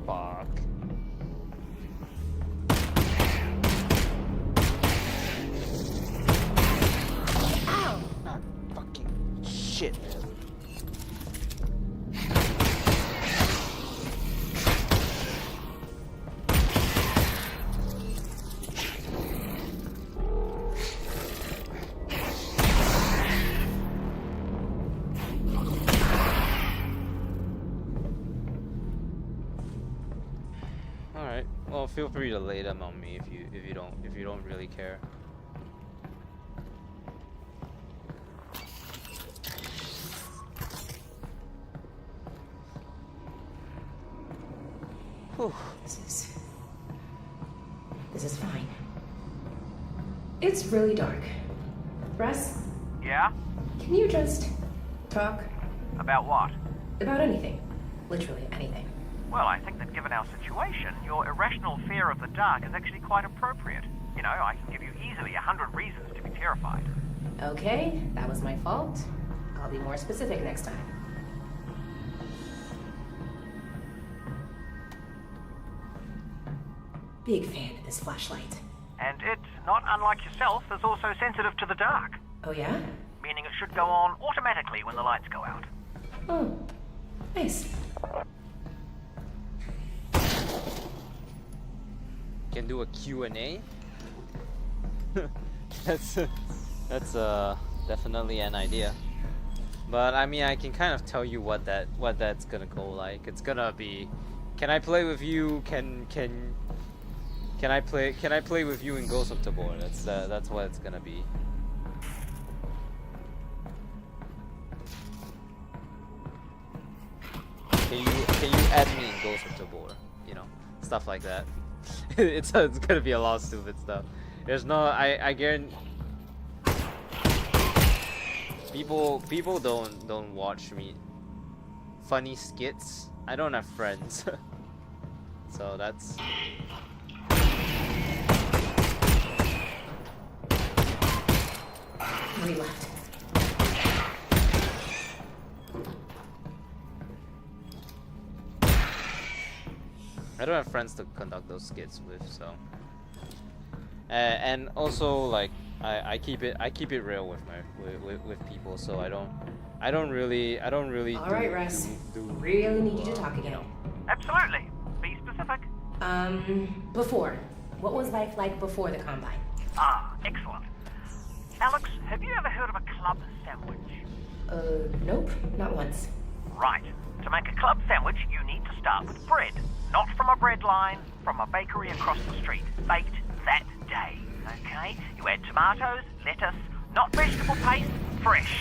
Fuck.
Ow!
Ah, fucking shit, man. Alright, well, feel free to lay them on me if you don't really care. Whew.
This is fine. It's really dark. Russ,
Yeah?
can you just talk
About what?
about anything? Literally anything.
Well, I think that given our situation, your irrational fear of the dark is actually quite appropriate. You know, I can give you easily 100 reasons to be terrified.
Okay, that was my fault. I'll be more specific next time. Big fan of this flashlight.
And it, not unlike yourself, is also sensitive to the dark.
Oh yeah?
Meaning it should go on automatically when the lights go out.
Oh, nice.
Can do a Q&A. that's definitely an idea. But I mean, I can kind of tell you what that's gonna go like. It's gonna be, can I play with you? Can I play with you in Ghost of Tabor? That's what it's gonna be. Can you add me in Ghost of Tabor? You know, stuff like that. it's gonna be a lot of stupid stuff. There's no, I guarantee people don't watch me funny skits. I don't have friends. So that's
Three left.
I don't have friends to conduct those skits with, so and also like I keep it real with with people, so I don't really
All right, Russ.
do
Really need you to talk again.
Absolutely. Be specific.
Before. What was life like before the Combine?
Ah, excellent. Alyx, have you ever heard of a club sandwich?
Nope, not once.
Right. To make a club sandwich, you need to start with bread. Not from a bread line, from a bakery across the street. Baked that day. Okay? You add tomatoes, lettuce, not vegetable paste, fresh.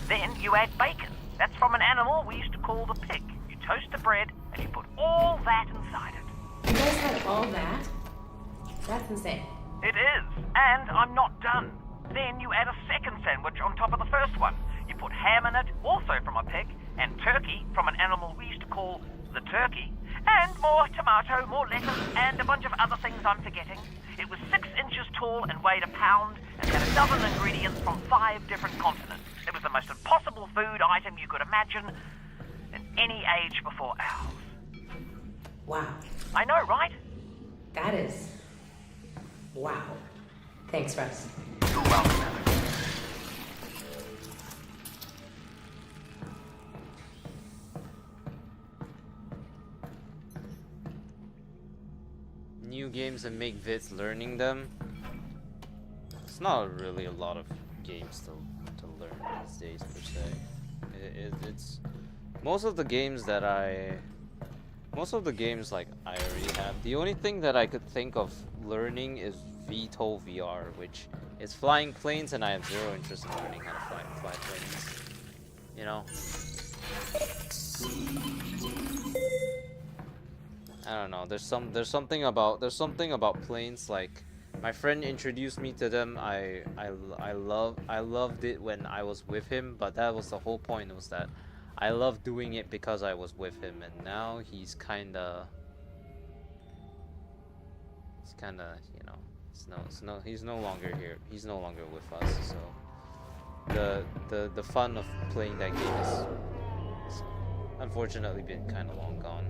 Then you add bacon. That's from an animal we used to call the pig. You toast the bread and you put all that inside it.
You guys had all that? That's insane.
It is. And I'm not done. Then you add a second sandwich on top of the first one. You put ham in it, also from a pig, and turkey from an animal we used to call the turkey, and more tomato, more lettuce, and a bunch of other things I'm forgetting. It was 6 inches tall and weighed a pound, and had a dozen ingredients from 5 different continents. It was the most impossible food item you could imagine in any age before ours.
Wow.
I know, right?
That is... wow. Thanks, Russ.
You're welcome, Alyx.
New games and make vids learning them. It's not really a lot of games to learn these days per se. It's most of the games like I already have. The only thing that I could think of learning is VTOL VR, which is flying planes, and I have zero interest in learning how to fly planes. You know. I don't know. There's something about planes. Like, my friend introduced me to them. I loved it when I was with him, but that was the whole point. Was that I loved doing it because I was with him, and now he's kinda, you know, he's no longer here. He's no longer with us. So the fun of playing that game is unfortunately been kind of long gone.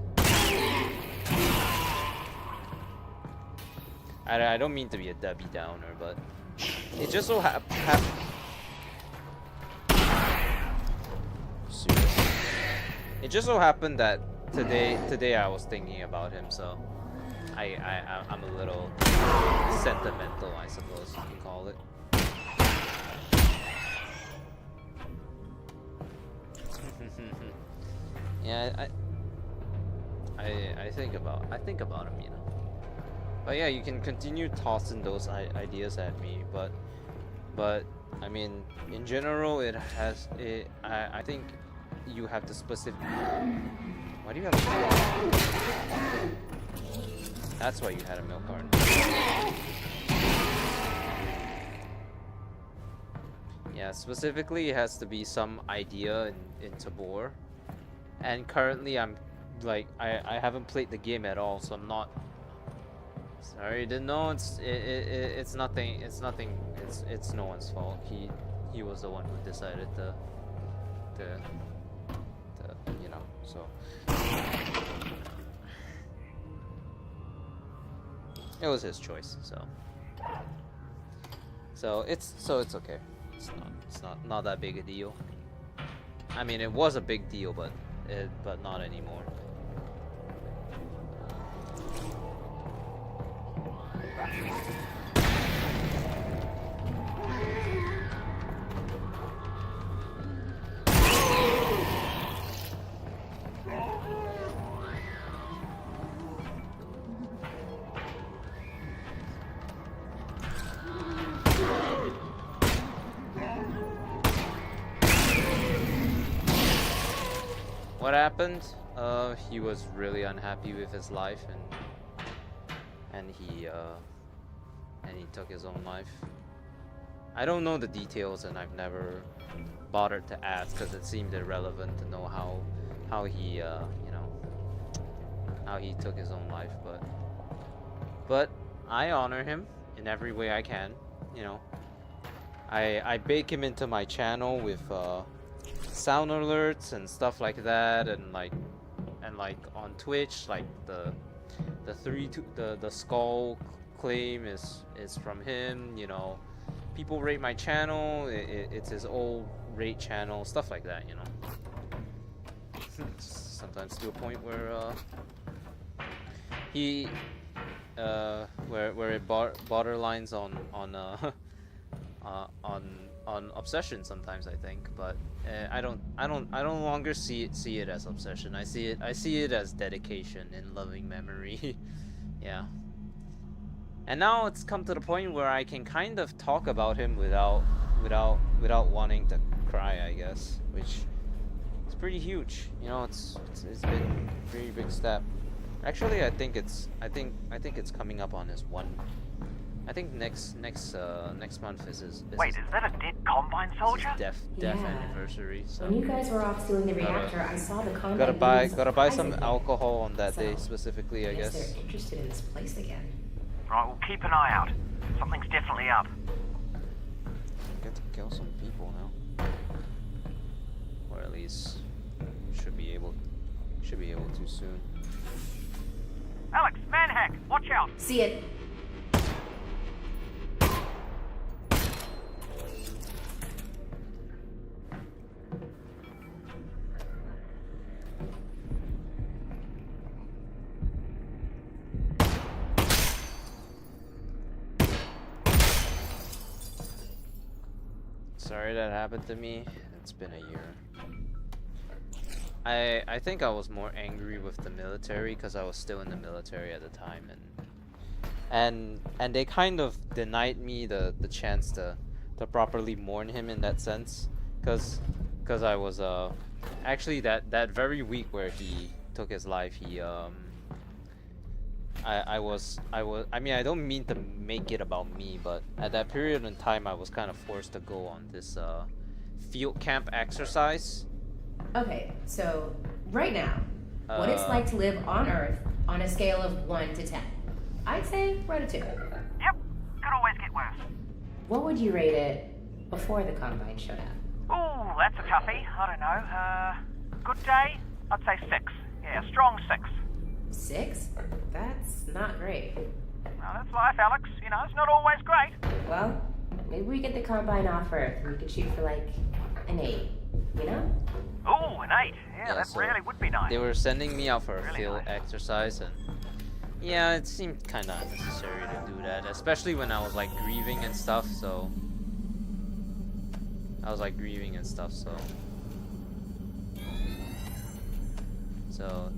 I don't mean to be a Debbie Downer, but it just so happened. It just so happened that today I was thinking about him, so I'm a little sentimental, I suppose you can call it. Yeah, I think about him, you know. But yeah, you can continue tossing those ideas at me, but I mean, in general, I think you have the specific. Why do you have a milk carton? That's why you had a milk carton. Yeah, specifically, it has to be some idea in Tabor, and currently I'm like I haven't played the game at all, so I'm not. Sorry, didn't know. It's nothing. It's no one's fault. He was the one who decided to you know. So it was his choice. So it's okay. It's not that big a deal. I mean, it was a big deal, but not anymore. What happened? He was really unhappy with his life, and he took his own life. I don't know the details, and I've never bothered to ask because it seemed irrelevant to know how he you know, how he took his own life. But I honor him in every way I can. You know, I bake him into my channel with sound alerts and stuff like that, and like on Twitch, like the skull claim is from him. You know, people rate my channel. It's his old rate channel, stuff like that. You know, sometimes to a point where he where it borderlines on obsession sometimes, I think, but I don't longer see it as obsession. I see it as dedication and loving memory. Yeah. And now it's come to the point where I can kind of talk about him without wanting to cry, I guess, which is pretty huge. You know, it's been a very big step. Actually, I think it's coming up on his one. I think next month is his
Wait, is that a dead Combine soldier?
death
Yeah.
anniversary. So
When you guys were off stealing the
Gotta-
reactor, I saw the Combine.
gotta buy some
surprising.
alcohol on that day
So,
specifically, I
guess
guess.
they're interested in this place again.
Right, we'll keep an eye out. Something's definitely up.
Get to kill some people now, or at least should be able to soon.
Alyx, manhack, watch out!
See it.
Sorry that happened to me. It's been a year. I think I was more angry with the military because I was still in the military at the time, and they kind of denied me the chance to properly mourn him in that sense, because I was actually that very week where he took his life, he I mean, I don't mean to make it about me, but at that period in time I was kind of forced to go on this field camp exercise.
Okay, so right now, what it's like to live on Earth on a scale of 1 to 10. I'd say right at 2.
Yep, could always get worse.
What would you rate it before the Combine showed up?
Ooh, that's a toughie. I don't know. Good day? I'd say 6. Yeah, strong 6.
6? That's not great.
Well, that's life, Alyx. You know, it's not always great.
Well, maybe we get the Combine off Earth and we could shoot for like an 8, you know?
Ooh, an 8. Yeah,
Yeah,
that
so
really would be nice.
They were sending me out for a
Really
field
nice.
exercise, and yeah, it seemed kind of unnecessary to do that, especially when I was like grieving and stuff. So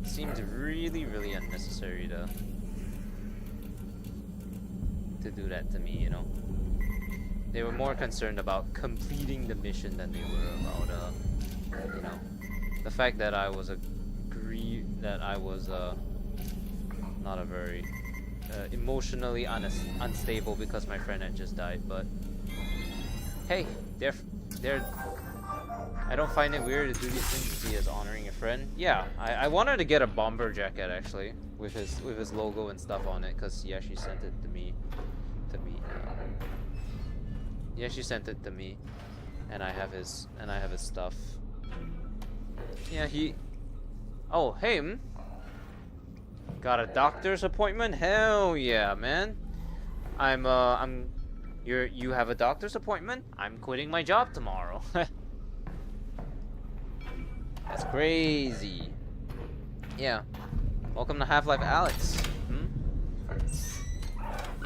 it seemed really, really unnecessary to do that to me, you know. They were more concerned about completing the mission than they were about, you know, the fact that I was not a very emotionally unstable because my friend had just died. But hey, they're I don't find it weird to do these things to see as honoring a friend. Yeah, I wanted to get a bomber jacket actually with his logo and stuff on it, because he actually sent it to me. Yeah, she sent it to me, and I have his stuff. Yeah, oh, hey, got a doctor's appointment? Hell yeah, man. You have a doctor's appointment? I'm quitting my job tomorrow. That's crazy. Yeah. Welcome to Half-Life Alyx.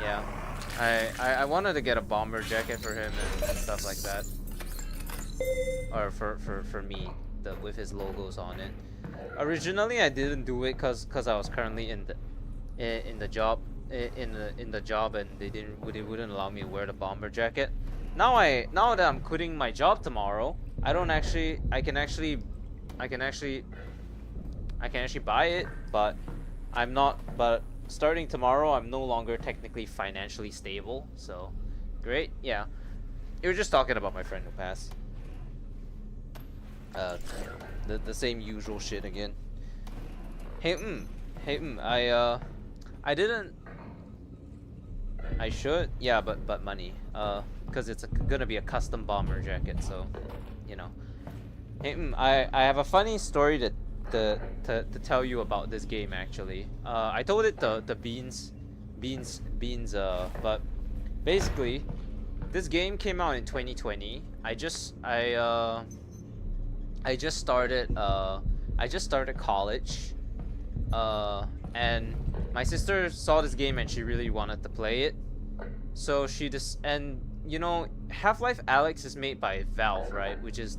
Yeah. I wanted to get a bomber jacket for him and stuff like that. Or for me, with his logos on it. Originally I didn't do it cause I was currently in the job and they wouldn't allow me to wear the bomber jacket. Now that I'm quitting my job tomorrow, I can actually buy it, but starting tomorrow I'm no longer technically financially stable, so great. Yeah, you were just talking about my friend who passed. The same usual shit again. Hey, I should, yeah, but money, because it's gonna be a custom bomber jacket, so you know. Hey, I have a funny story to tell you about this game actually. I told it to Beans, but basically, this game came out in 2020. I just started college, and my sister saw this game and she really wanted to play it. So and you know, Half-Life Alyx is made by Valve, right? Which is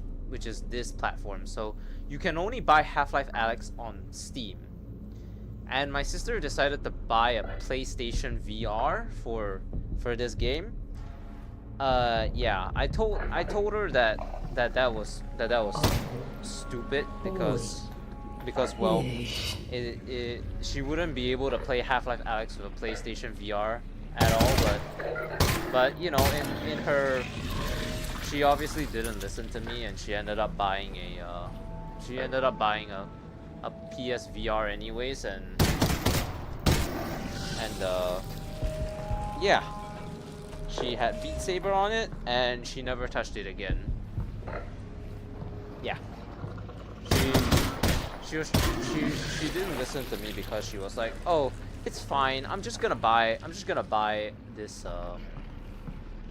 this platform. So you can only buy Half-Life Alyx on Steam. And my sister decided to buy a PlayStation VR for this game. Yeah, I told her that was stupid because well, she wouldn't be able to play Half-Life Alyx with a PlayStation VR at all. But you know, in her, she obviously didn't listen to me, and she ended up buying a PSVR anyways, and yeah, she had Beat Saber on it, and she never touched it again. Yeah, she didn't listen to me because she was like, oh, it's fine. I'm just gonna buy this.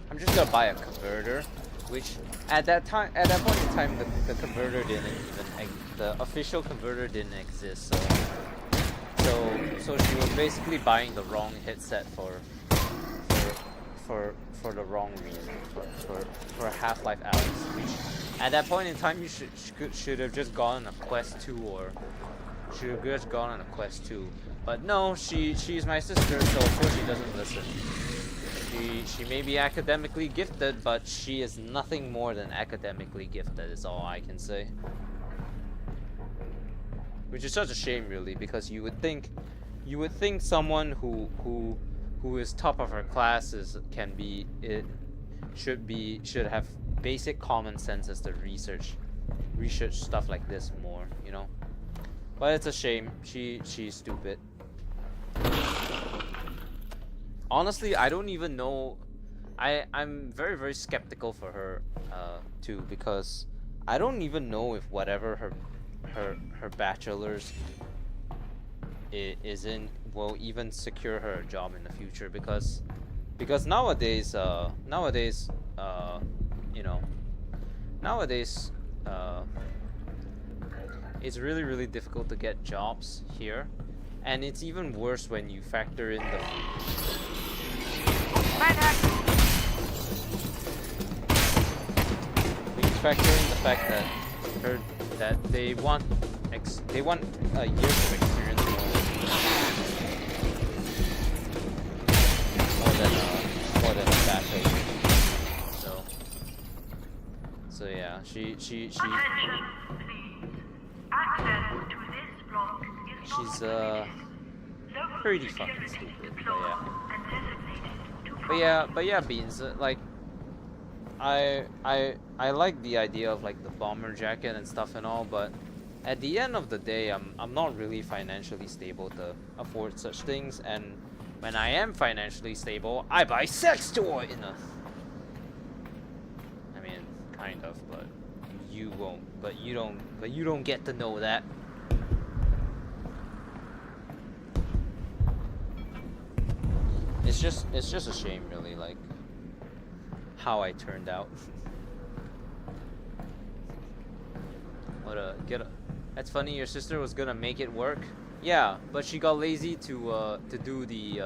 I'm just gonna buy a converter, which at that point in time, the converter didn't even the official converter didn't exist. So she was basically buying the wrong headset for the wrong reason, for Half-Life Alyx, which at that point in time you should have just gone on a Quest 2, or should have just gone on a Quest 2. But no, she's my sister, so of course she doesn't listen. She may be academically gifted, but she is nothing more than academically gifted, is all I can say. Which is such a shame, really, because you would think someone who is top of her class should have basic common sense as to research stuff like this more, you know. But it's a shame. She's stupid. Honestly, I don't even know. I'm very, very skeptical for her too, because I don't even know if whatever her bachelor's is in will even secure her a job in the future, because nowadays you know, nowadays it's really, really difficult to get jobs here, and it's even worse when you factor in the fact that they want years of experience more than a bachelor. So yeah, she
Attention, please. Access to this block is not
she's
permitted. Local
pretty fucking
security
stupid,
deployed and designated to
but yeah, Beans, like I like the idea of like the bomber jacket and stuff and all, but at the end of the day, I'm not really financially stable to afford such things, and when I am financially stable, I buy sex toy. I mean, kind of, but you won't. But you don't get to know that. It's just a shame, really, like how I turned out. That's funny. Your sister was gonna make it work. Yeah, but she got lazy to do the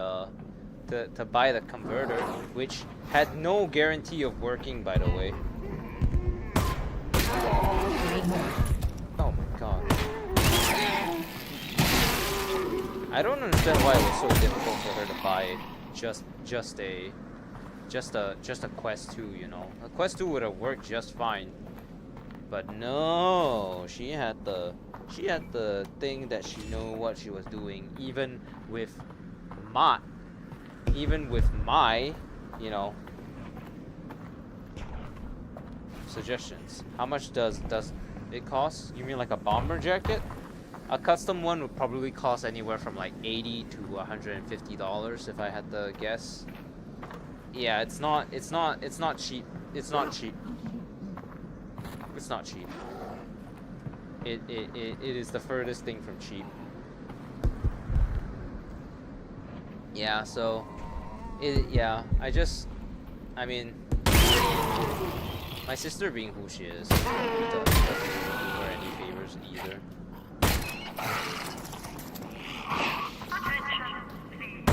to buy the converter, which had no guarantee of working, by the way. Oh my god. I don't understand why it was so difficult for her to buy just a Quest 2, you know. A Quest 2 would have worked just fine. But no, she had the thing that she knew what she was doing, even with my, you know, suggestions. How much does it cost? You mean like a bomber jacket? A custom one would probably cost anywhere from like $80 to $150 if I had to guess. Yeah, it's not cheap. It's not cheap. It's not cheap. It is the furthest thing from cheap. Yeah, so I mean, my sister being who she is doesn't do her any favors either.
Attention, please.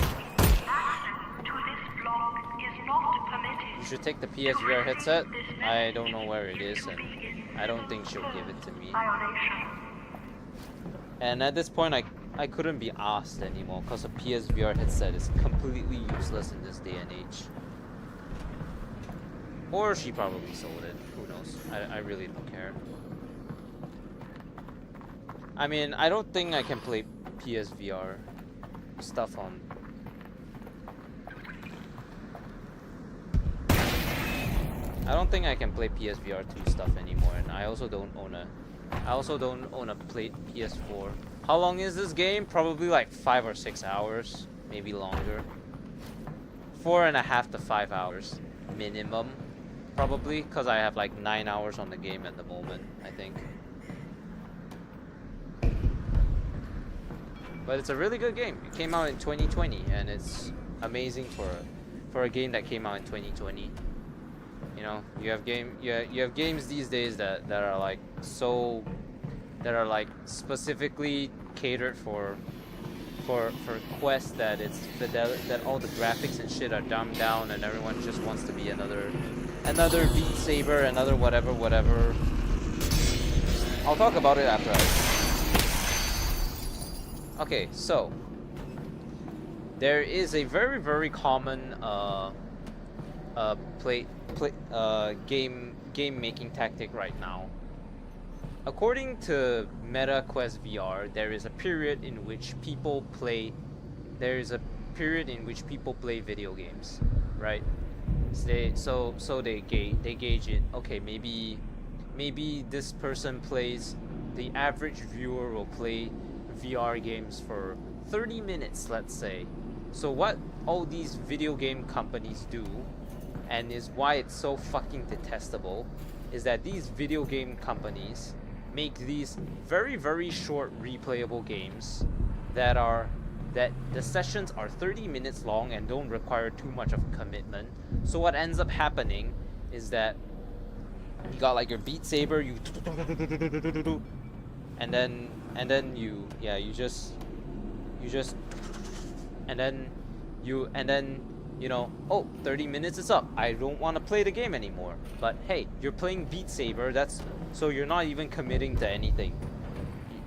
Access to this block is not permitted.
You should take the PSVR headset. I don't know where it is, and I don't think she'll give it to me.
Violation.
And at this point, I couldn't be asked anymore, because a PSVR headset is completely useless in this day and age. Or she probably sold it. Who knows? I really don't care. I mean, I don't think I can play PSVR stuff on. I don't think I can play PSVR 2 stuff anymore, and I also don't own a play PS4. How long is this game? Probably like 5 or 6 hours, maybe longer. 4.5 to 5 hours minimum, probably, because I have like 9 hours on the game at the moment, I think. But it's a really good game. It came out in 2020, and it's amazing for a game that came out in 2020. You know, you have games these days that are like specifically catered for Quest, that that all the graphics and shit are dumbed down, and everyone just wants to be another Beat Saber, another whatever. I'll talk about it after Okay, so there is a very common game making tactic right now. According to Meta Quest VR, there is a period in which people play video games, right? So they gauge it. Okay, maybe this person plays. The average viewer will play VR games for 30 minutes, let's say. So what all these video game companies do, and is why it's so fucking detestable, is that these video game companies make these very short replayable games that the sessions are 30 minutes long and don't require too much of a commitment. So what ends up happening is that you got like your Beat Saber, and then you know, oh, 30 minutes is up. I don't want to play the game anymore. But hey, you're playing Beat Saber. So you're not even committing to anything.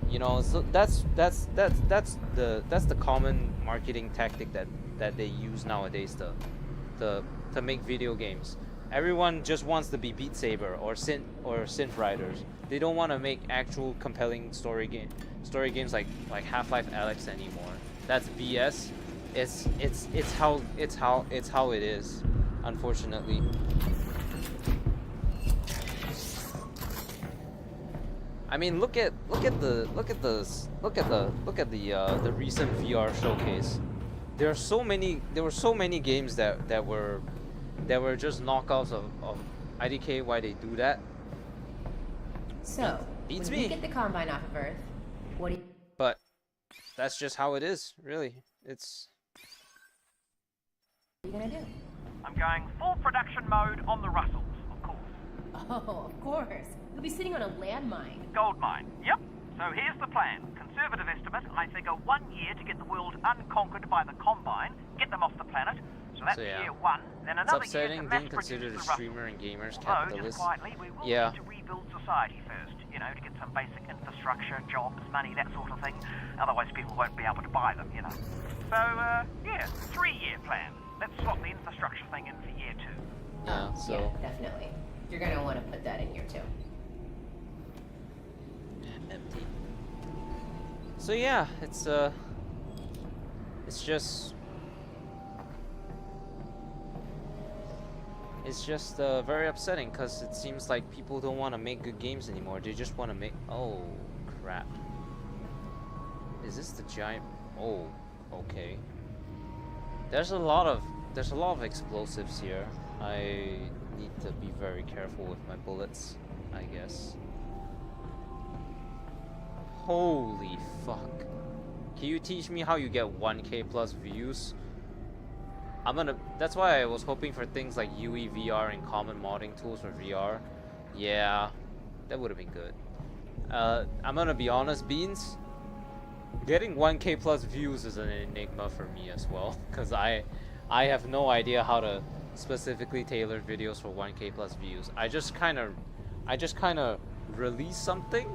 You know, so that's the common marketing tactic that they use nowadays to make video games. Everyone just wants to be Beat Saber or Synth Riders. They don't want to make actual compelling story games like Half-Life Alyx anymore. That's BS. It's how it is, unfortunately. I mean, look at the recent VR showcase. There were so many games that were just knockoffs of IDK. Why they do that?
So,
Beats
when
me.
you get the Combine off of Earth, what do you...
But that's just how it is, really.
What are you gonna do?
I'm going full production mode on the Russells, of course.
Oh, of course. You'll be sitting on a landmine.
Gold mine. Yep. So here's the plan. Conservative estimate, I figure 1 year to get the world unconquered by the Combine, get them off the planet. So that's
yeah.
year one. Then
It's
another
upsetting
year to
being
mass
considered
produce
a
the
streamer and gamers
Russells.
capitalist.
Just quietly, we will
Yeah.
need to rebuild society first. You know, to get some basic infrastructure, jobs, money, that sort of thing. Otherwise people won't be able to buy them, you know. So, yeah, 3-year plan. Let's slot the infrastructure thing in for year 2.
Yeah, so
Yeah, definitely. You're gonna want to put that in here too.
empty. So yeah, it's just very upsetting, because it seems like people don't want to make good games anymore. They just want to make... Oh crap. Is this the giant... Oh, okay. There's a lot of explosives here. I need to be very careful with my bullets, I guess. Holy fuck. Can you teach me how you get 1K plus views? That's why I was hoping for things like UE VR and common modding tools for VR. Yeah, that would have been good. I'm gonna be honest, Beans. Getting 1K plus views is an enigma for me as well, because I have no idea how to specifically tailor videos for 1K plus views. I just kind of release something,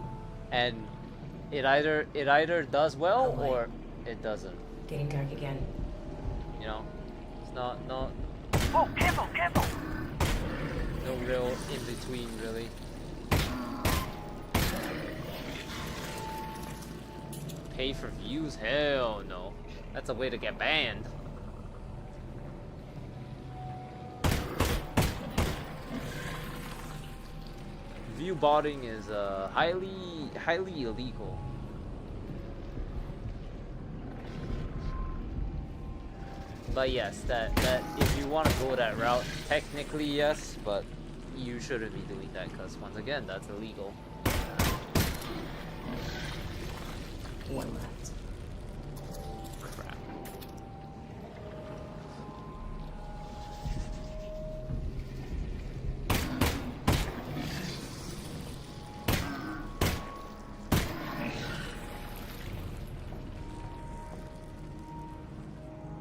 and it either does well or it doesn't.
Getting dark again.
You know, it's not
Oh, careful, careful!
no real in between, really. Pay for views? Hell no. That's a way to get banned. view botting is highly illegal. But yes, that if you want to go that route, technically yes, but you shouldn't be doing that because once again, that's illegal.
One left.
Crap.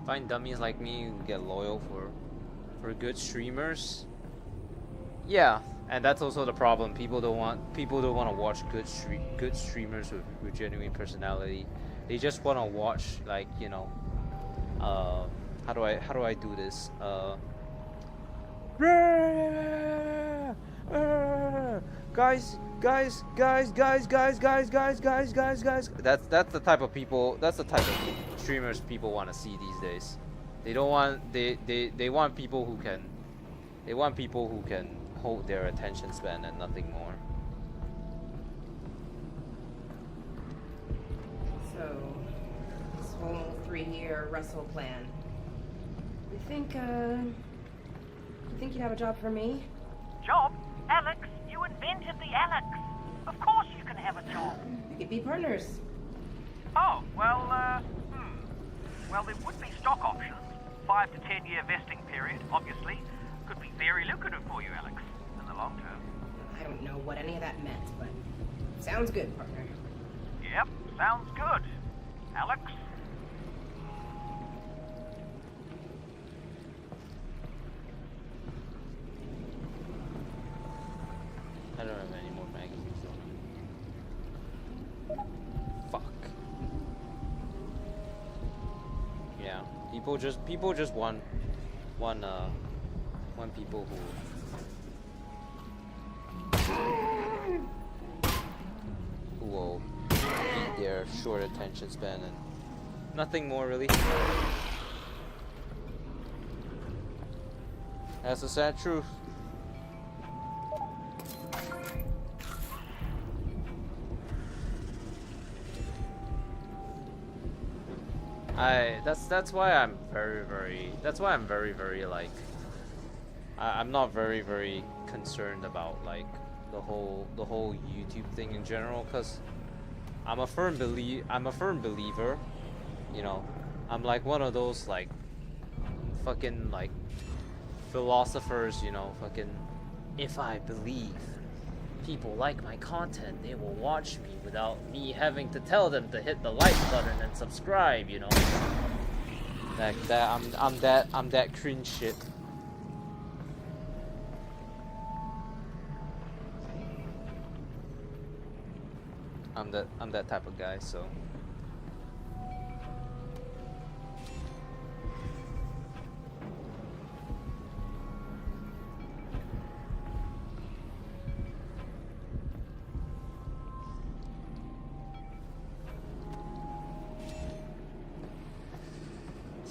Find dummies like me who get loyal for good streamers. Yeah, and that's also the problem. People don't want to watch good streamers with genuine personality. They just want to watch, like, you know, how do I do this? Guys. That's the type of people. That's the type of streamers people want to see these days. They don't want they want people who can. They want people who can hold their attention span and nothing more.
So, this whole 3-year Russell plan. You think you'd have a job for me?
Job? Alyx, you invented the Alyx. Of course you can have a job.
We could be partners.
Oh, well, Well, there would be stock options. 5 to 10 year vesting period, obviously. Could be very lucrative for you, Alyx, in the long term.
I don't know what any of that meant, but sounds good, partner.
Yep, sounds good. Alyx?
I don't have any more magazines though. Fuck. Yeah, people just want people who will beat their short attention span and nothing more really. That's the sad truth. That's why I'm very like I'm not very concerned about like the whole YouTube thing in general, because I'm a firm believer, you know. I'm like one of those like fucking like philosophers, you know, fucking, if I believe people like my content, they will watch me without me having to tell them to hit the like button and subscribe, you know. I'm that cringe shit. I'm that type of guy, so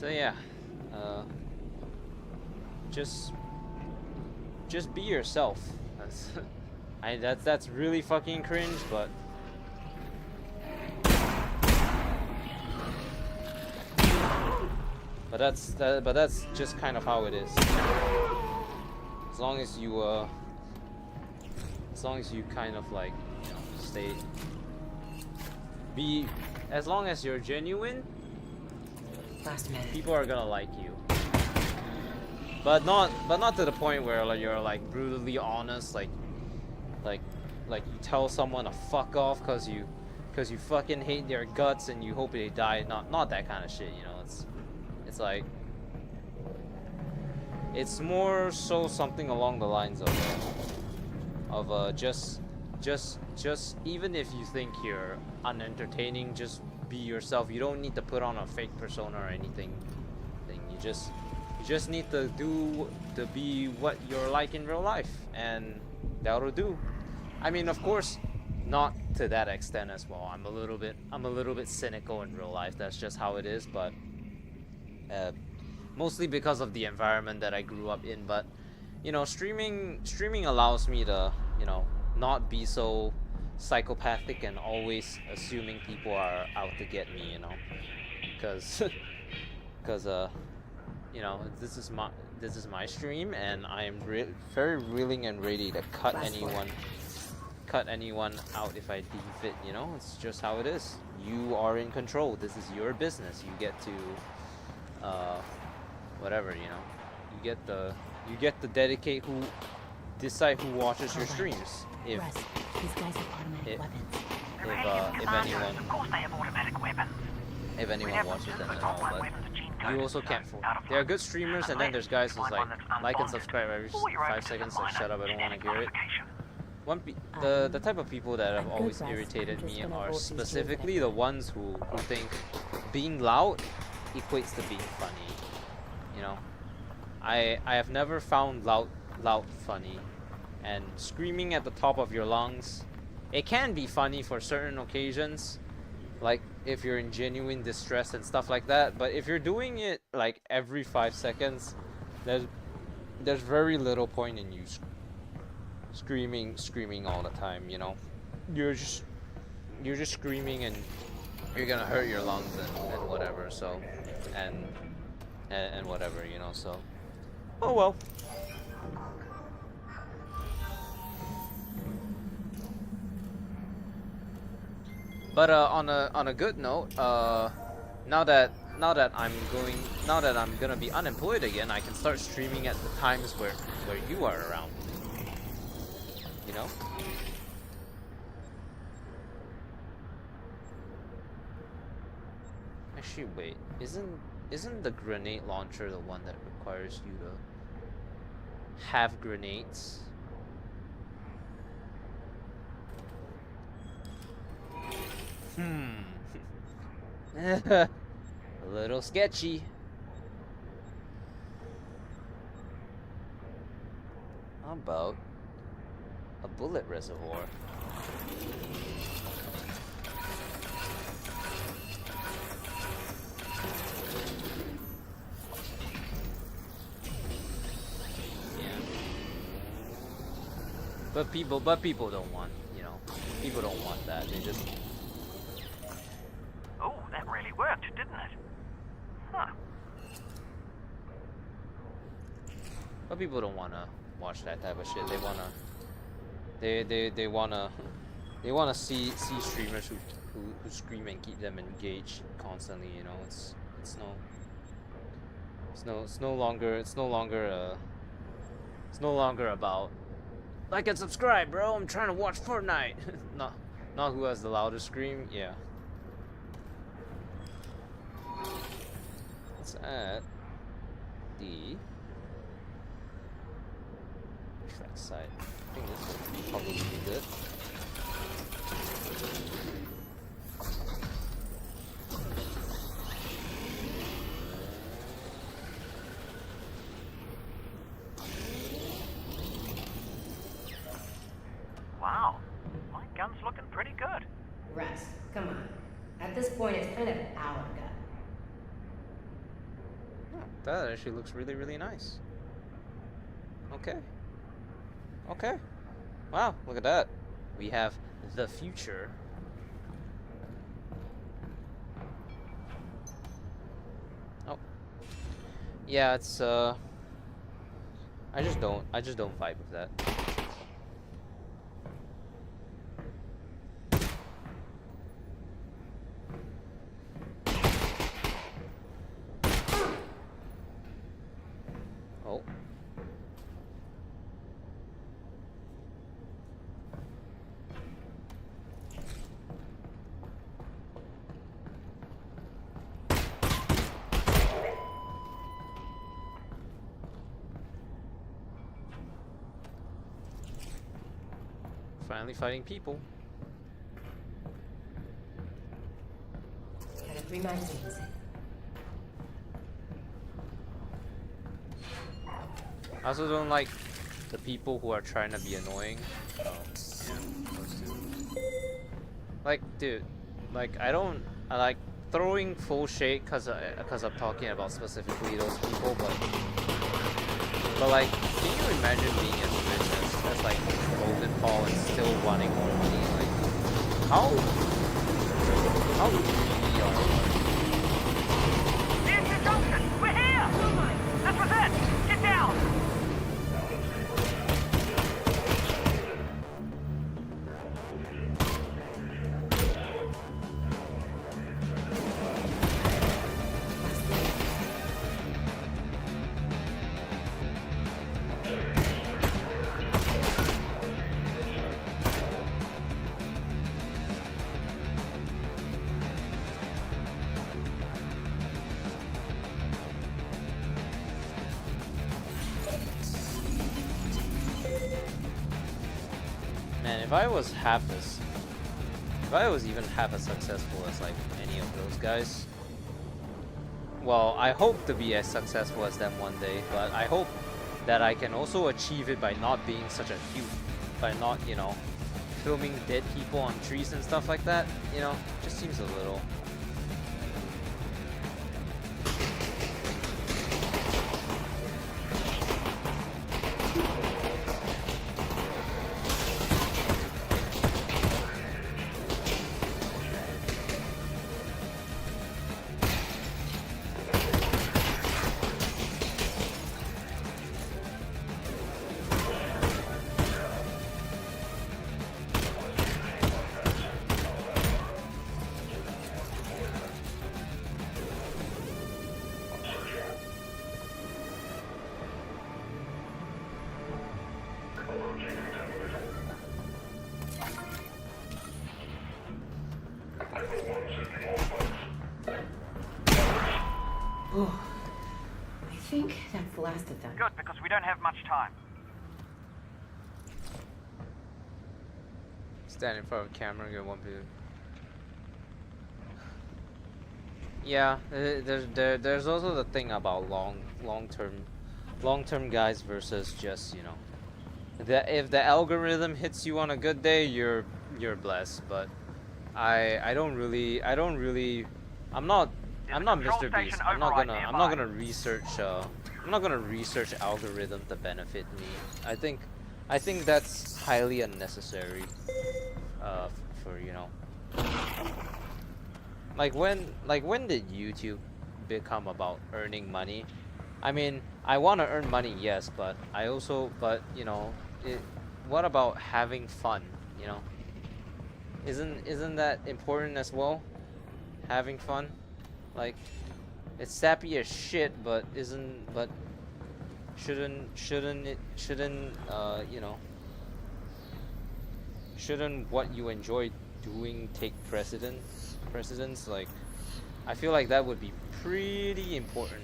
yeah, just be yourself. That's really fucking cringe, but that's just kind of how it is. As long as you kind of like, you know, as long as you're genuine,
Last minute.
people are gonna like you. But not to the point where like you're like brutally honest, like you tell someone to fuck off because you fucking hate their guts and you hope they die. Not that kind of shit, you know. It's like, it's more so something along the lines of just even if you think you're unentertaining, just be yourself. You don't need to put on a fake persona or anything. You just need to be what you're like in real life, and that'll do. I mean, of course, not to that extent as well. I'm a little bit cynical in real life. That's just how it is. But mostly because of the environment that I grew up in. But you know, streaming allows me to, you know, not be so psychopathic and always assuming people are out to get me, you know, because because you know, this is my stream, and I am very willing and ready to cut anyone out if I deem fit, you know. It's just how it is. You are in control. This is your business. You get to whatever, you know. You get to dedicate decide who watches your streams. If
Russ, these guys have automatic weapons.
if anyone
Of course they have automatic weapons.
if anyone watches them at all, but you also can't there are good streamers, and then there's guys who's like and subscribe every 5 seconds, so shut up, I don't want to hear it. The type of people that have always irritated me are specifically the ones who think being loud equates to being funny. You know, I have never found loud funny, and screaming at the top of your lungs, it can be funny for certain occasions, like if you're in genuine distress and stuff like that. But if you're doing it like every 5 seconds, there's very little point in you screaming all the time, you know. You're just screaming, and you're gonna hurt your lungs and whatever, so and whatever, you know, so oh well. But on a good note, now that I'm gonna be unemployed again, I can start streaming at the times where you are around. You know? Actually, wait. Isn't the grenade launcher the one that requires you to have grenades? A little sketchy. How about a bullet reservoir? Yeah. But people don't want, you know, people don't want that. They just...
Oh, that really worked, didn't it? Huh.
But people don't wanna watch that type of shit. They wanna see streamers who scream and keep them engaged constantly, you know. It's no longer about like and subscribe, bro. I'm trying to watch Fortnite. not who has the loudest scream. Yeah. It's at the track side. I think this would probably be good.
Wow, my gun's looking pretty good.
Russ, come on. At this point, it's kind of our gun.
That actually looks really, really nice. Okay. Okay. Wow, look at that. We have the future. Oh. Yeah, it's I just don't vibe with that. Oh. Finally fighting people.
Got 3 magazines.
I also don't like the people who are trying to be annoying. Oh, yeah, those two. Like, dude, like I like throwing full shade cause I'm talking about specifically those people, but like, can you imagine being as rich as that's like Golden Paul and still wanting more money. Like, how greedy are you?
Here's your junction! We're here! This was it! Get down!
Man, if I was even half as successful as like any of those guys, well, I hope to be as successful as them one day, but I hope that I can also achieve it by not being such a huge, by not, you know, filming dead people on trees and stuff like that, you know, just seems a little.
Oh, I think that's the last of them.
Good, because we don't have much time.
Stand in front of the camera and get one view. Yeah, there's also the thing about long term guys versus just, you know, if the algorithm hits you on a good day, you're blessed. But I'm not Mr. Beast. I'm not gonna research algorithm to benefit me. I think that's highly unnecessary. For, you know, like when did YouTube become about earning money? I mean, I want to earn money, yes, but you know, what about having fun? You know, isn't that important as well? Having fun, like, it's sappy as shit, but shouldn't you know, shouldn't what you enjoy doing take precedence? Like, I feel like that would be pretty important.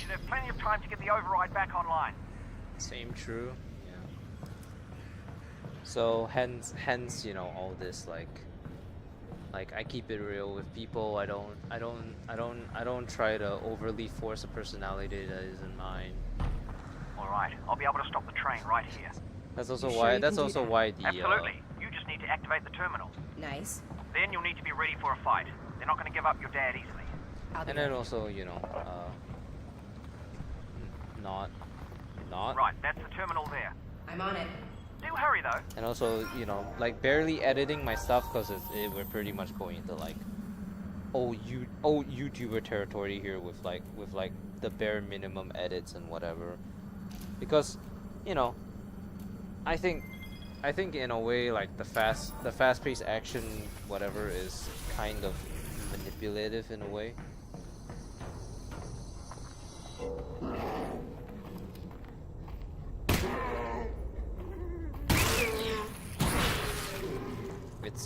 Have plenty of time to get the override back online.
Same true, yeah. So hence, you know, all this, like I keep it real with people. I don't try to overly force a personality that isn't mine.
All right, I'll be able to stop the train right here.
That's also
You sure
why.
you
That's
can do
also
that?
why the
Absolutely. You just need to activate the terminal.
Nice.
Then you'll need to be ready for a fight. They're not going to give up your dad easily.
I'll be
and then
ready.
also, you know, not,
Right, that's the terminal there.
I'm on it.
Do hurry though.
and also, you know, like barely editing my stuff because we're pretty much going into like old YouTuber territory here with like the bare minimum edits and whatever, because, you know, I think in a way, like the fast-paced action whatever is kind of manipulative in a way.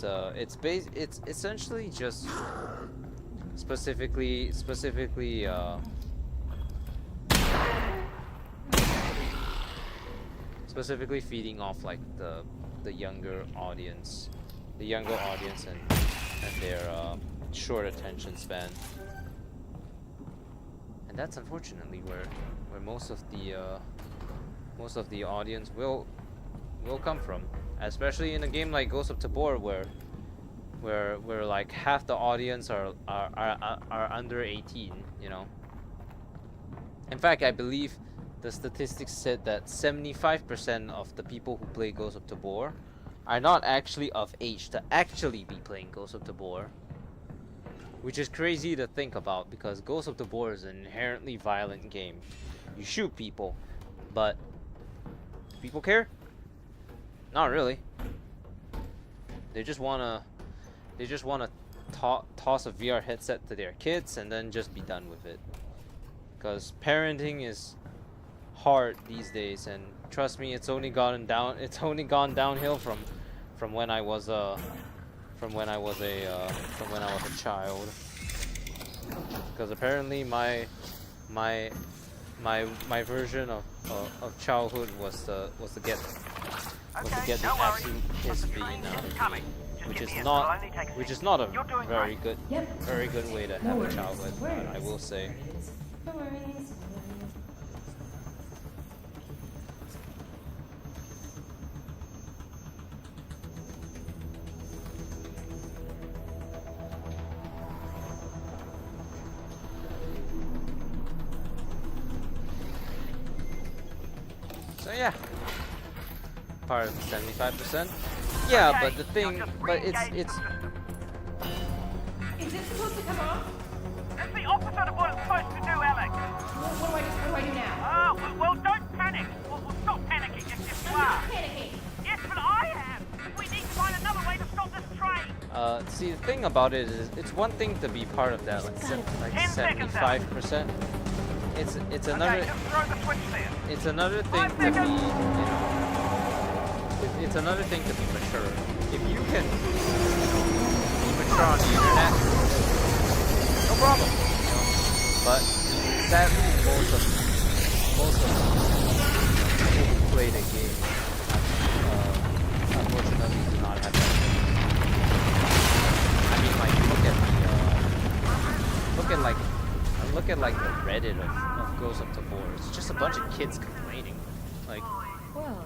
it's essentially just specifically specifically feeding off like the younger audience, and their short attention span. And that's unfortunately where most of the audience will come from, especially in a game like Ghost of Tabor, where like half the audience are under 18, you know. In fact, I believe the statistics said that 75% of the people who play Ghost of Tabor are not actually of age to actually be playing Ghost of Tabor. Which is crazy to think about, because Ghost of Tabor is an inherently violent game. You shoot people, but do people care? Not really. They just wanna toss a VR headset to their kids and then just be done with it. Because parenting is hard these days, and trust me, it's only gone downhill from when I was a child. Because apparently my version of childhood was to get the absolute piss beaten out of me, which is not a very good way to have a childhood, I will say.
No worries.
So yeah, part of the 75%. Yeah,
Okay,
but the thing,
but
it's
Is this supposed to come off?
It's the opposite of what it's supposed to do, Alyx.
What do I do now?
Oh, well, don't panic. We'll stop panicking if you
I'm
are.
not panicking.
Yes, but I am. We need to find another way to stop this train.
see, the thing about it is, it's one thing to be part of that, like 75%. It's another.
Okay, just throw the switch there.
It's another thing to be, you know. It's another thing to be mature. If you can, be mature on the internet, no problem. You know? But sadly, most of the people who play the game, unfortunately, do not have that. I mean, like, look at like the Reddit of Ghost of Tabor. It's just a bunch of kids complaining. Like,
Well,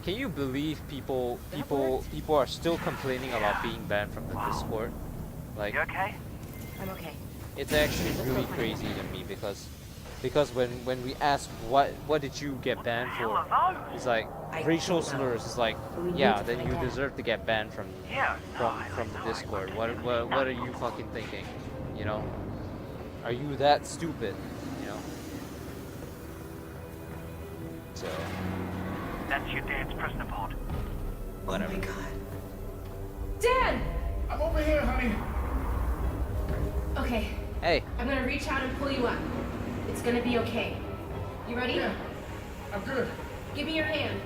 can you believe people are still complaining about being banned from the Discord? Like,
You okay?
I'm okay.
it's actually really crazy to me, because when we ask what did you get banned for, it's like racial slurs. It's like, yeah, then you deserve to get banned from the Discord. What are you fucking thinking? You know, are you that stupid? You know. So
That's your dad's prisoner pod.
whatever.
Dad!
I'm over here, honey.
Okay,
Hey,
I'm gonna reach out and pull you up. It's gonna be okay. You ready?
Yeah, I'm good.
Give me your hand.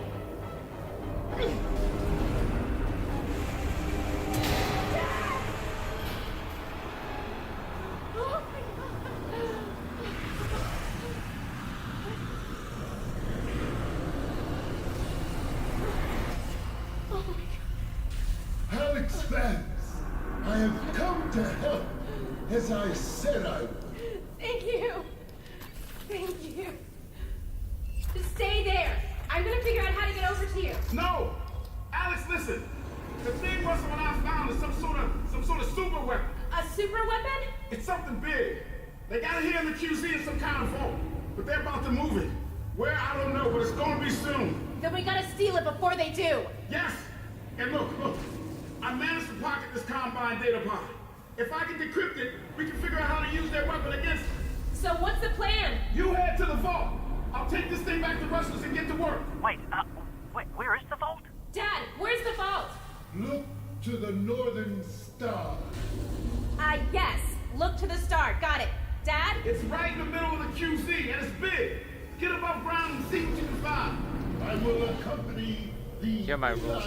Alyx fans, I have come to help, as I said I would.
Thank you. Thank you. Just stay there. I'm gonna figure out how to get over to you.
No! Alyx, listen! The thing was when I found is some sort of super weapon.
A super weapon?
It's something big. They got it here in the QZ in some kind of vault. But they're about to move it. Where, I don't know, but it's gonna be soon.
Then we gotta steal it before they do.
Yes! And look. I managed to pocket this Combine data pod. If I can decrypt it, we can figure out how to use their weapon against it.
So what's the plan?
You head to the vault. I'll take this thing back to Russell's and get to work.
Wait, where is the vault?
Dad, where's the vault?
Look to the northern star.
Yes. Look to the star. Got it. Dad?
It's right in the middle of the QZ, and it's big. Get above ground and see what you can find.
I will accompany
Here are my rules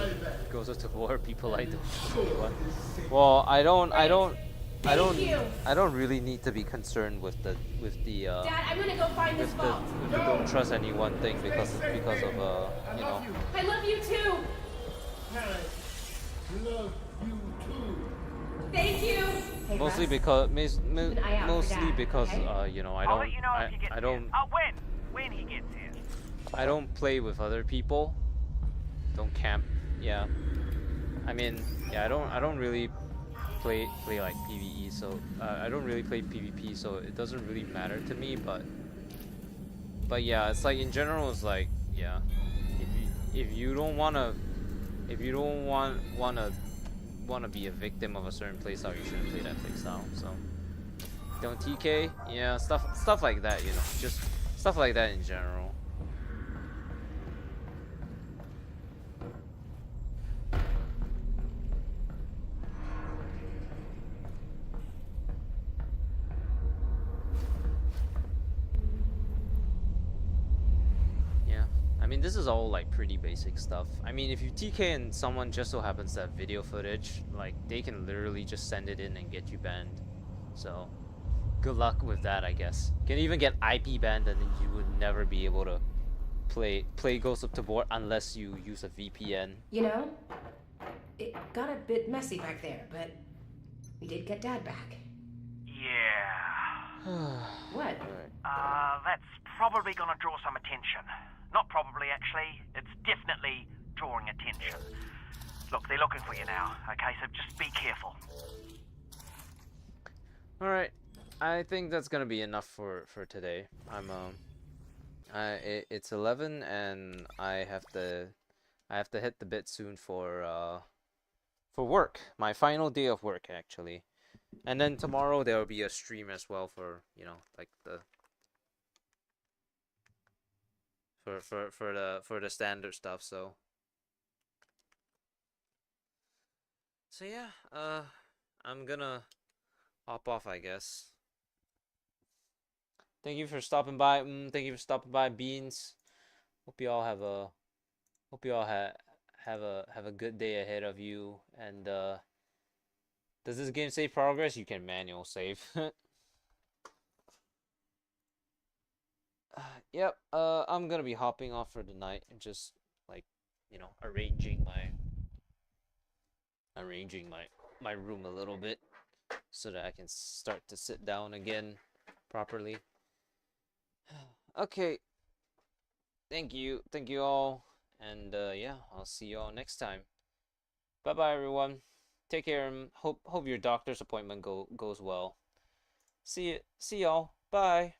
goes to war people I don't know what. Well, I don't
Thank you.
I don't really need to be concerned with the
Dad, I'm gonna go find this vault.
with the don't trust anyone thing because of
I
you
love
know
you.
I love you too.
I love you too.
Thank you. Hey,
mostly
Russ,
because
an eye out for
mostly
Dad,
because
okay?
you know
I'll let you know if he gets
I
here.
don't
When he gets here.
I don't play with other people. Don't camp. Yeah. I mean, yeah, I don't really play like PvE, so I don't really play PvP, so it doesn't really matter to me, but yeah, it's like in general it's like, yeah. If you don't wanna be a victim of a certain playstyle, you shouldn't play that playstyle. So don't TK, yeah, stuff like that, you know, just stuff like that in general. Yeah, I mean, this is all like pretty basic stuff. I mean, if you TK and someone just so happens to have video footage, like they can literally just send it in and get you banned. So good luck with that, I guess. You can even get IP banned, and then you would never be able to play Ghost of Tabor unless you use a VPN.
You know, it got a bit messy back there, but we did get Dad back.
Yeah.
What?
That's probably gonna draw some attention. Not probably, actually. It's definitely drawing attention. Look, they're looking for you now, okay? So just be careful.
Alright, I think that's gonna be enough for today. It's 11 and I have to hit the bit soon for work. My final day of work, actually. And then tomorrow there will be a stream as well for, you know, like the for the standard stuff. So yeah, I'm gonna hop off, I guess. Thank you for stopping by. Thank you for stopping by, Beans. Hope you all have a have a good day ahead of you. And does this game save progress? You can manual save. Yep. I'm gonna be hopping off for the night and just like, you know, arranging my room a little bit so that I can start to sit down again properly. Okay. Thank you all, and yeah, I'll see you all next time. Bye bye, everyone. Take care. And hope your doctor's appointment goes well. See y'all. Bye.